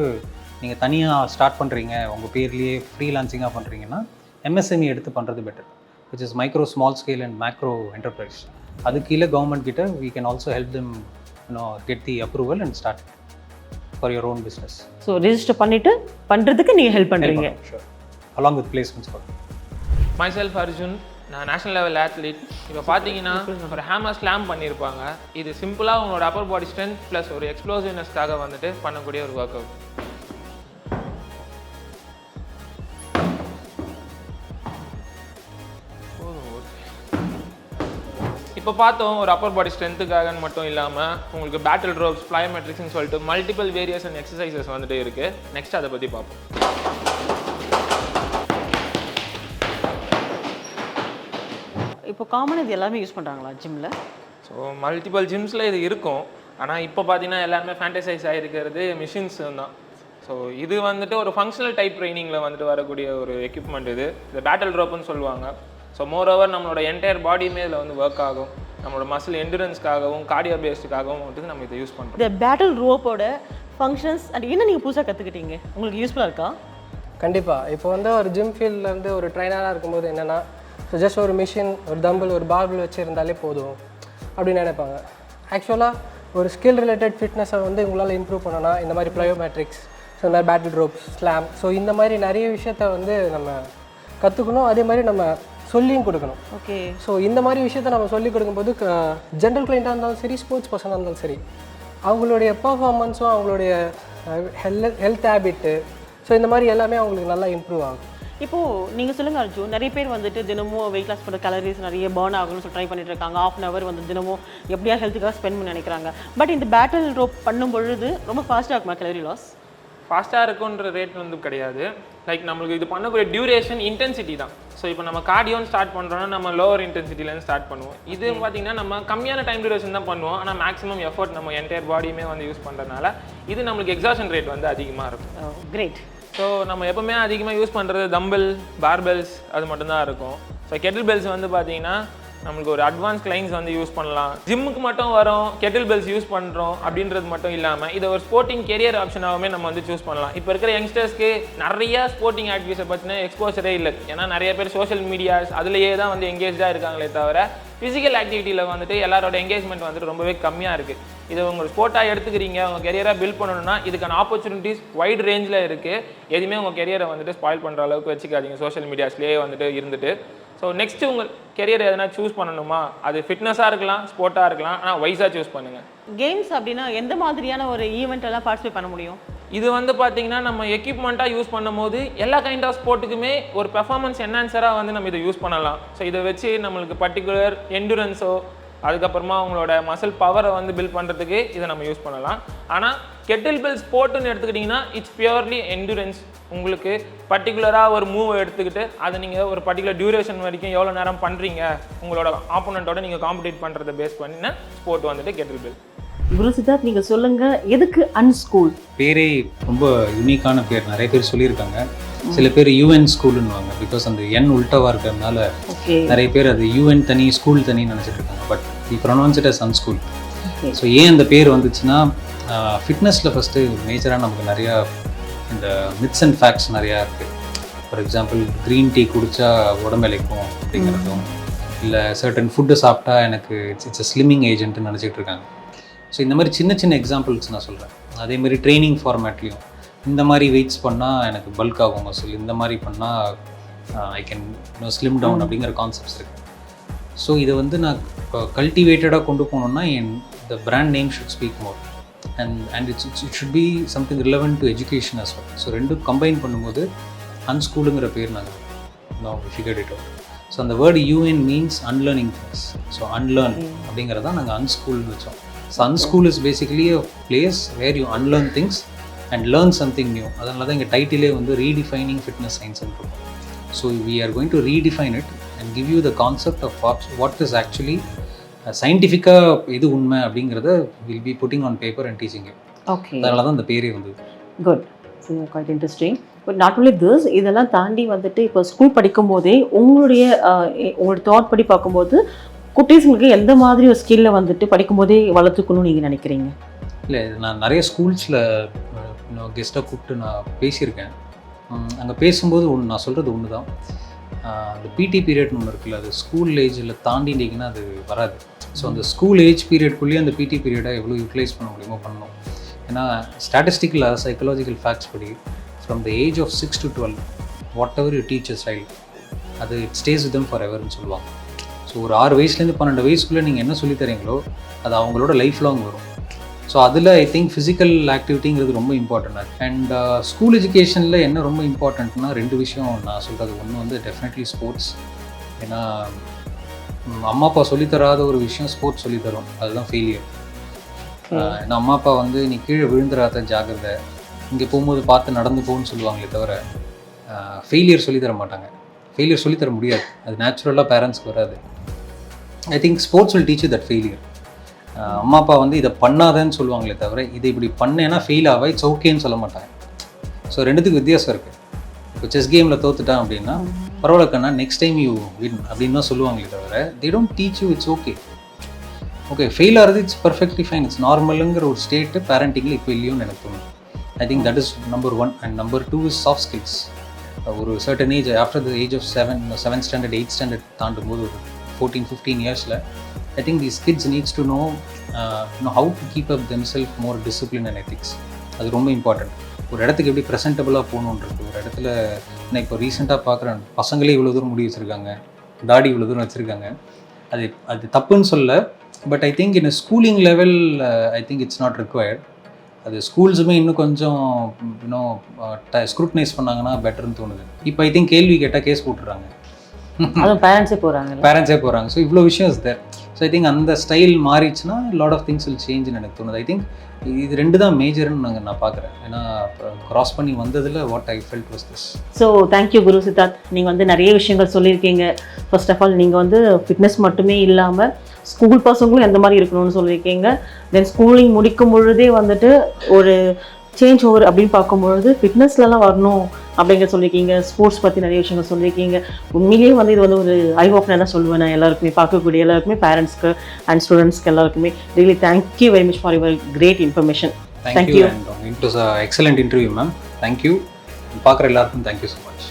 நீங்கள் தனியாக ஸ்டார்ட் பண்ணுறீங்க, உங்கள் பேர்லேயே ஃப்ரீலான்சிங்காக பண்ணுறீங்கன்னா எம்எஸ்எம்இ எடுத்து பண்ணுறது better, which is micro, small scale and macro enterprise. அது கீழே கவர்மெண்ட் கிட்ட we can also help them get the approval and start for your own business. So register பண்ணிட்டு பண்ணுறதுக்கு நீங்கள் ஹெல்ப் பண்ணுறீங்க. Sure. Along with placements for myself Arjun, நான் national level athlete. இப்போ பார்த்தீங்கன்னா ஒரு ஹேமர் ஸ்லாம் பண்ணியிருப்பாங்க. இது சிம்பிளாக உங்களோட அப்பர் பாடி ஸ்ட்ரென்த் ப்ளஸ் ஒரு எக்ஸ்ப்ளோசிவ்னஸ்க்காக வந்துட்டு பண்ணக்கூடிய ஒரு ஒர்க் அவுட். இப்போ பார்த்தோம் ஒரு அப்பர் பாடி ஸ்ட்ரென்த்துக்காகன்னு மட்டும் இல்லாமல் உங்களுக்கு பேட்டில் ரோப்ஸ், பிளயோமெட்ரிக்ஸ்னு சொல்லிட்டு மல்டிபிள் வேரியேஷன் எக்ஸசைசஸ் வந்துட்டு இருக்குது. நெக்ஸ்ட் அதை பற்றி பார்ப்போம். இப்போ காமன் இது எல்லாமே யூஸ் பண்ணுறாங்களா ஜிம்மில்? ஸோ மல்டிபிள் ஜிம்ஸில் இது இருக்கும். ஆனால் இப்போ பார்த்தீங்கன்னா எல்லாருமே ஃபேண்டசைஸ் ஆகிருக்கிறது மிஷின்ஸ் தான். ஸோ இது வந்துட்டு ஒரு ஃபங்க்ஷனல் டைப் ட்ரைனிங்கில் வந்துட்டு வரக்கூடிய ஒரு எக்யூப்மெண்ட். இது பேட்டில் ரோப்புன்னு சொல்லுவாங்க. ஸோ மோர் ஓவர் நம்மளோட என்டையர் பாடியுமே இதில் வந்து ஒர்க் ஆகும். நம்மளோட மசில் என்டூரன்ஸ்க்காகவும் கார்டியோ பேஸ்டுக்காகவும் வந்துட்டு நம்ம இதை யூஸ் பண்ணுறோம். இந்த பேட்டில் ரோப்போட ஃபங்க்ஷன்ஸ் அண்ட் என்ன நீங்கள் புதுசாக கற்றுக்கிட்டீங்க, உங்களுக்கு யூஸ்ஃபுல்லாக இருக்கா? கண்டிப்பாக. இப்போ வந்து ஒரு ஜிம் ஃபீல்டில் வந்து ஒரு ட்ரைனராக இருக்கும்போது என்னென்னா, ஸோ ஜஸ்ட் ஒரு மிஷின், ஒரு தம்பிள், ஒரு பார்பிள் வச்சு இருந்தாலே போதும் அப்படின்னு நினைப்பாங்க. ஆக்சுவலாக ஒரு ஸ்கில் ரிலேட்டட் ஃபிட்னஸை வந்து உங்களால் இம்ப்ரூவ் பண்ணோன்னா இந்த மாதிரி ப்ளயோமேட்ரிக்ஸ், ஸோ இந்த மாதிரி பேட்டில் ரோப்ஸ், ஸ்லாம், ஸோ இந்த மாதிரி நிறைய விஷயத்த வந்து நம்ம கற்றுக்கணும். அதே மாதிரி நம்ம சொல்லியும் கொடுக்கணும். ஓகே. ஸோ இந்த மாதிரி விஷயத்த நம்ம சொல்லிக் கொடுக்கும்போது ஜென்ரல் கிளைண்ட்டாக இருந்தாலும் சரி, ஸ்போர்ட்ஸ் பர்சனாக இருந்தாலும் சரி, அவங்களுடைய பர்ஃபார்மன்ஸும் அவங்களுடைய ஹெல்த் ஹேபிட்டு, ஸோ இந்த மாதிரி எல்லாமே அவங்களுக்கு நல்லா இம்ப்ரூவ் ஆகும். இப்போது நீங்கள் சொல்லுங்கள் அர்ஜுன், நிறைய பேர் வந்துட்டு தினமும் வெயிட் லாஸ் பண்ணுற கலரிஸ் நிறைய பர்ன் ஆகணும்னு சொல்லி ட்ரை பண்ணிட்டு இருக்காங்க. ½ hour வந்து தினமும் எப்படியா ஹெல்த்துக்காக ஸ்பெண்ட் பண்ணி நினைக்கிறாங்க. பட் இந்த பேட்டில் ரோப் பண்ணும் பொழுது ரொம்ப ஃபாஸ்ட்டாக இருக்குமா கலரி லாஸ்? ஃபாஸ்ட்டாக இருக்குன்ற ரேட் வந்து கிடையாது. லைக் நம்மளுக்கு இது பண்ணக்கூடிய டியூரேஷன் இன்டென்சிட்டி தான். ஸோ இப்போ நம்ம கார்டியோன்னு ஸ்டார்ட் பண்ணுறோன்னா நம்ம லோவர் இன்டென்சிட்டிலேருந்து ஸ்டார்ட் பண்ணுவோம். இது பார்த்திங்கன்னா நம்ம கம்மியான டைம் டியூரேஷன் தான் பண்ணுவோம், ஆனால் மேக்ஸிமம் எஃபர்ட் நம்ம என்டையர் பாடியுமே வந்து யூஸ் பண்ணுறதுனால இது நம்மளுக்கு எக்ஸாஷன் ரேட் வந்து அதிகமாக இருக்கும். கிரேட். ஸோ நம்ம எப்போவுமே அதிகமாக யூஸ் பண்ணுறது தம்பிள், பார்பெல்ஸ் அது மட்டும்தான் இருக்கும். ஸோ கெட்டில் பெல்ஸ் வந்து பார்த்திங்கன்னா நம்மளுக்கு ஒரு அட்வான்ஸ் கிளைண்ட்ஸ் வந்து யூஸ் பண்ணலாம். ஜிம்முக்கு மட்டும் வரோம், கெட்டில் பெல்ஸ் யூஸ் பண்ணுறோம் அப்படின்றது மட்டும் இல்லாமல் இதை ஒரு ஸ்போர்ட்டிங் கெரியர் ஆப்ஷனாகவுமே நம்ம வந்து சூஸ் பண்ணலாம். இப்போ இருக்கிற யங்ஸ்டர்ஸ்க்கு நிறைய ஸ்போர்ட்டிங் ஆக்டிவிட்டிஸை பற்றின எக்ஸ்போசரே இல்லை. ஏன்னா நிறைய பேர் சோஷியல் மீடியாஸ் அதுலேயே தான் வந்து எங்கேஜாக இருக்காங்களே தவிர ஃபிசிக்கல் ஆக்டிவிட்டியில் வந்துட்டு எல்லாரோட எங்கேஜ்மெண்ட் வந்துட்டு ரொம்பவே கம்மியாக இருக்குது. இதை உங்கள் ஸ்போர்ட்டாக எடுத்துக்கிறீங்க, உங்கள் கெரியராக பில்ட் பண்ணணும்னா இதுக்கான ஆப்பர்ச்சுனிட்டிஸ் வைட் ரேஞ்சில் இருக்குது. எதுவுமே உங்கள் கெரியரை வந்துட்டு ஸ்பாயில் பண்ணுற அளவுக்கு வச்சுக்காதீங்க சோஷியல் மீடியாஸ்லேயே வந்துட்டு இருந்துட்டு. ஸோ நெக்ஸ்ட்டு உங்கள் கெரியர் எதனா சூஸ் பண்ணணுமா, அது ஃபிட்னஸாக இருக்கலாம், ஸ்போர்ட்டாக இருக்கலாம், ஆனால் வைஸாக சூஸ் பண்ணுங்கள். கேம்ஸ் அப்படின்னா எந்த மாதிரியான ஒரு ஈவெண்ட் எல்லாம் பார்ட்டிசிபேட் பண்ண முடியும்? இது வந்து பார்த்தீங்கன்னா நம்ம எக்யூப்மெண்ட்டாக யூஸ் பண்ணும்போது எல்லா கைண்ட் ஆஃப் ஸ்போர்ட்டுக்குமே ஒரு பெர்ஃபார்மன்ஸ் என்ஹான்சராக வந்து நம்ம இதை யூஸ் பண்ணலாம். ஸோ இதை வச்சு நம்மளுக்கு பர்டிகுலர் எண்டுரன்ஸோ அதுக்கப்புறமா அவங்களோட மசில் பவரை வந்து பில்ட் பண்ணுறதுக்கு இதை நம்ம யூஸ் பண்ணலாம். ஆனால் கெட்டில் பெல் ஸ்போர்ட்டுன்னு எடுத்துக்கிட்டிங்கன்னா இட்ஸ் பியூர்லி எண்டுரன்ஸ். உங்களுக்கு பர்டிகுலராக ஒரு மூவ் எடுத்துக்கிட்டு அதை நீங்கள் ஒரு பர்டிகுலர் டியூரேஷன் வரைக்கும் எவ்வளோ நேரம் பண்ணுறீங்க உங்களோட ஆப்போனண்ட்டோட நீங்கள் காம்படிட் பண்ணுறதை பேஸ் பண்ணின ஸ்போர்ட் வந்துட்டு கெட்டில் பெல். குரு சித்தார்த், நீங்கள் சொல்லுங்கள், எதுக்கு அன்ஸ்கூல்? பேரே ரொம்ப யூனிக்கான பேர், நிறைய பேர் சொல்லியிருக்காங்க. சில பேர் யூஎன் ஸ்கூலுன்னுவாங்க, பிகாஸ் அந்த என் உல்ட்டாவாக இருக்கிறதுனால நிறைய பேர் அது யூஎன் தனி ஸ்கூல் தனின்னு நினச்சிட்டு இருக்காங்க. But we pronounce it as unschool. So ஏன் அந்த பேர் வந்துச்சுன்னா ஃபிட்னஸில் ஃபஸ்ட்டு மேஜராக நமக்கு நிறையா இந்த மித்ஸ் அண்ட் ஃபேக்ட்ஸ் நிறையா இருக்குது. ஃபார் எக்ஸாம்பிள் க்ரீன் டீ குடித்தா உடம்பெலைக்கும் அப்படிங்கிறதும், இல்லை சர்டன் ஃபுட்டு சாப்பிட்டா எனக்கு இட்ஸ் அ ஸ்லிம்மிங் ஏஜென்ட்னு நினச்சிட்டு இருக்காங்க. ஸோ இந்த மாதிரி சின்ன சின்ன எக்ஸாம்பிள்ஸ் நான் சொல்கிறேன். அதேமாதிரி ட்ரைனிங் ஃபார்மேட்லேயும் இந்த மாதிரி வெயிட்ஸ் பண்ணால் எனக்கு பல்க் ஆகும் மசில், இந்த மாதிரி பண்ணால் ஐ கேன் ஸ்லிம் டவுன் அப்படிங்கிற கான்செப்ட்ஸ் இருக்குது. ஸோ இதை வந்து நான் கல்டிவேட்டடாக கொண்டு போகணுன்னா the brand name should speak more and it should be something relevant to education as well. So ரெண்டும் கம்பைன் பண்ணும்போது அன்ஸ்கூலுங்கிற பேர் நாங்கள் ஃபிகர்ட் இட் அவுட். ஸோ அந்த word un means unlearning things. So unlearn அப்படிங்கிறத நாங்கள் அன்ஸ்கூல்னு வச்சோம். So unschool is basically a place where you unlearn things and learn something new. அதனால தான் எங்கள் டைட்டிலே வந்து ரீடிஃபைனிங் ஃபிட்னஸ் சயின்ஸ்ன்னு இருக்கும். So we are going to redefine it and give you the concept of what is actually சயின்டிஃபிக்காக எது உண்மை அப்படிங்கிறத will be putting on paper and teaching it. Okay, அதனால தான் அந்த பேரே வந்தது. Good, quite interesting. But not only this, இதெல்லாம் தாண்டி வந்துட்டு இப்போ ஸ்கூல் படிக்கும் போதே உங்களுடைய தாட் படி பார்க்கும்போது குட்டீஸுங்களுக்கு எந்த மாதிரி ஒரு ஸ்கில்லை வந்துட்டு படிக்கும்போதே வளர்த்துக்கணும்னு நீங்கள் நினைக்கிறீங்க? இல்லை, நான் நிறைய ஸ்கூல்ஸில் கெஸ்ட்டாக கூப்பிட்டு நான் பேசியிருக்கேன். அங்கே பேசும்போது நான் சொல்கிறது ஒன்று தான், அந்த பிடி பீரியட்னு ஒன்று இருக்குல்ல, அது ஸ்கூல் ஏஜில் தாண்டிட்டிங்கன்னா அது வராது. ஸோ அந்த ஸ்கூல் ஏஜ் பீரியட்குள்ளேயே அந்த பிடி பீரியடை எவ்வளோ யூட்டிலைஸ் பண்ண முடியுமோ பண்ணணும். ஏன்னா ஸ்டாட்டிஸ்டிக்கல் சைக்கலாஜிக்கல் ஃபேக்ட்ஸ் படி from the age of 6 to 12 whatever you teach a child அது it stays with them for எவர்னு சொல்லுவாங்க. ஸோ ஒரு 6 வயசுலேருந்து 12 வயசுக்குள்ளே நீங்கள் என்ன சொல்லித்தரீங்களோ அது அவங்களோட லைஃப் லாங் வரும். ஸோ அதில் ஐ திங்க் ஃபிசிக்கல் ஆக்டிவிட்டிங்கிறது ரொம்ப இம்பார்ட்டன்ட். அண்ட் ஸ்கூல் எஜுகேஷனில் என்ன ரொம்ப இம்பார்ட்டண்ட்னா 2 விஷயம் நான் சொல்கிறது. ஒன்று வந்து டெஃபினெட்லி ஸ்போர்ட்ஸ். ஏன்னா அம்மா அப்பா சொல்லித்தராத ஒரு விஷயம் ஸ்போர்ட்ஸ் சொல்லித்தரும், அதுதான் ஃபெயிலியர். ஏன்னா அம்மா அப்பா வந்து நீ கீழே விழுந்துடாத ஜாகிரதை, இங்கே போகும்போது பார்த்து நடந்து போகுன்னு சொல்லுவாங்களே தவிர ஃபெயிலியர் சொல்லித்தர மாட்டாங்க. ஃபெயிலியர் சொல்லித்தர முடியாது, அது நேச்சுரலாக பேரண்ட்ஸ்க்கு வராது. I think sports will teach you that failure. அம்மா அப்பா வந்து இதை பண்ணாதேன்னு சொல்லுவாங்களே தவிர இதை இப்படி பண்ணேன்னா ஃபெயில் ஆவா இட்ஸ் ஓகேன்னு சொல்ல மாட்டாங்க. ஸோ ரெண்டுத்துக்கு வித்தியாசம் இருக்குது. இப்போ செஸ் கேமில் தோத்துட்டான் அப்படின்னா பரவாயில்ல கண்ணா நெக்ஸ்ட் டைம் யூ வின் அப்படின்னு தான் சொல்லுவாங்களே தவிர they don't teach you it's okay. Okay, fail ஆகிறது இட்ஸ் பர்ஃபெக்ட்லி ஃபைன், இட்ஸ் நார்மலுங்கிற ஒரு ஸ்டேட்டு பேரண்டிங்கில் இப்போ இல்லையோன்னு எனக்கு தோணும். I think that is number 1. And number 2 is soft skills. ஒரு certain age after the age of 7th standard 8th standard தாண்டும் போது ஒரு 14-15 இயர்ஸில் I think these kids needs to know how to keep up themselves more discipline and ethics. அது ரொம்ப important. ஒரு இடத்துக்கு எப்படி ப்ரெசென்டபுளாக போகணுன்றது, ஒரு இடத்துல நான் இப்போ ரீசெண்டாக பார்க்குறேன் பசங்களே இவ்வளோ தூரம் முடி வச்சுருக்காங்க, தாடி இவ்வளோ தூரம் வச்சுருக்காங்க. அது தப்புன்னு சொல்ல, but I think in schooling level I think it's not required. அது ஸ்கூல்ஸுமே இன்னும் கொஞ்சம் இன்னும் ஸ்க்ரூட்டனைஸ் பண்ணாங்கன்னா பெட்டர்னு தோணுது. இப்போ ஐ திங்க் கேள்வி கேட்டால் கேஸ் போட்டுறாங்க, பேரண்ட்ஸே போகிறாங்க. ஸோ இவ்வளோ விஷயம் is there. So I think அந்த ஸ்டைல் மாறிச்சுன்னா லாட் ஆஃப் திங்ஸ் வில் சேஞ்சுன்னு எனக்கு தோணுது. ஐ திங்க் இது 2 தான் மேஜர்னு நான் பார்க்குறேன். ஏன்னா கிராஸ் பண்ணி வந்ததில் what I felt was this. So thank you Guru Siddharth. நீங்கள் வந்து நிறைய விஷயங்கள் சொல்லியிருக்கீங்க. ஃபர்ஸ்ட் ஆஃப் ஆல் நீங்கள் வந்து ஃபிட்னஸ் மட்டுமே இல்லாமல் ஸ்கூல் பசங்களும் எந்த மாதிரி இருக்கணும்னு சொல்லியிருக்கீங்க. தென் ஸ்கூலிங் முடிக்கும் பொழுதே வந்துட்டு ஒரு சேஞ்ச் ஓவர் அப்படின்னு பார்க்கும்பொழுது ஃபிட்னஸ்லலாம் வரணும் அப்படிங்கிற சொல்லியிருக்கீங்க. ஸ்போர்ட்ஸ் பற்றி நிறைய விஷயங்கள் சொல்லியிருக்கீங்க. உண்மையிலேயே வந்து இது வந்து ஒரு ஐ ஓப்பனர் தான் சொல்லுவேன் நான் எல்லாருக்குமே, பார்க்கக்கூடிய எல்லாருக்குமே, பேரண்ட்ஸ்க்கு அண்ட் ஸ்டூடெண்ட்ஸ்க்கு எல்லாருக்குமே. Really thank you very much for your great information. Thank you. It was excellent interview ma'am. Thank you. பார்க்குற எல்லாருக்கும் தேங்க்யூ ஸோ மச்.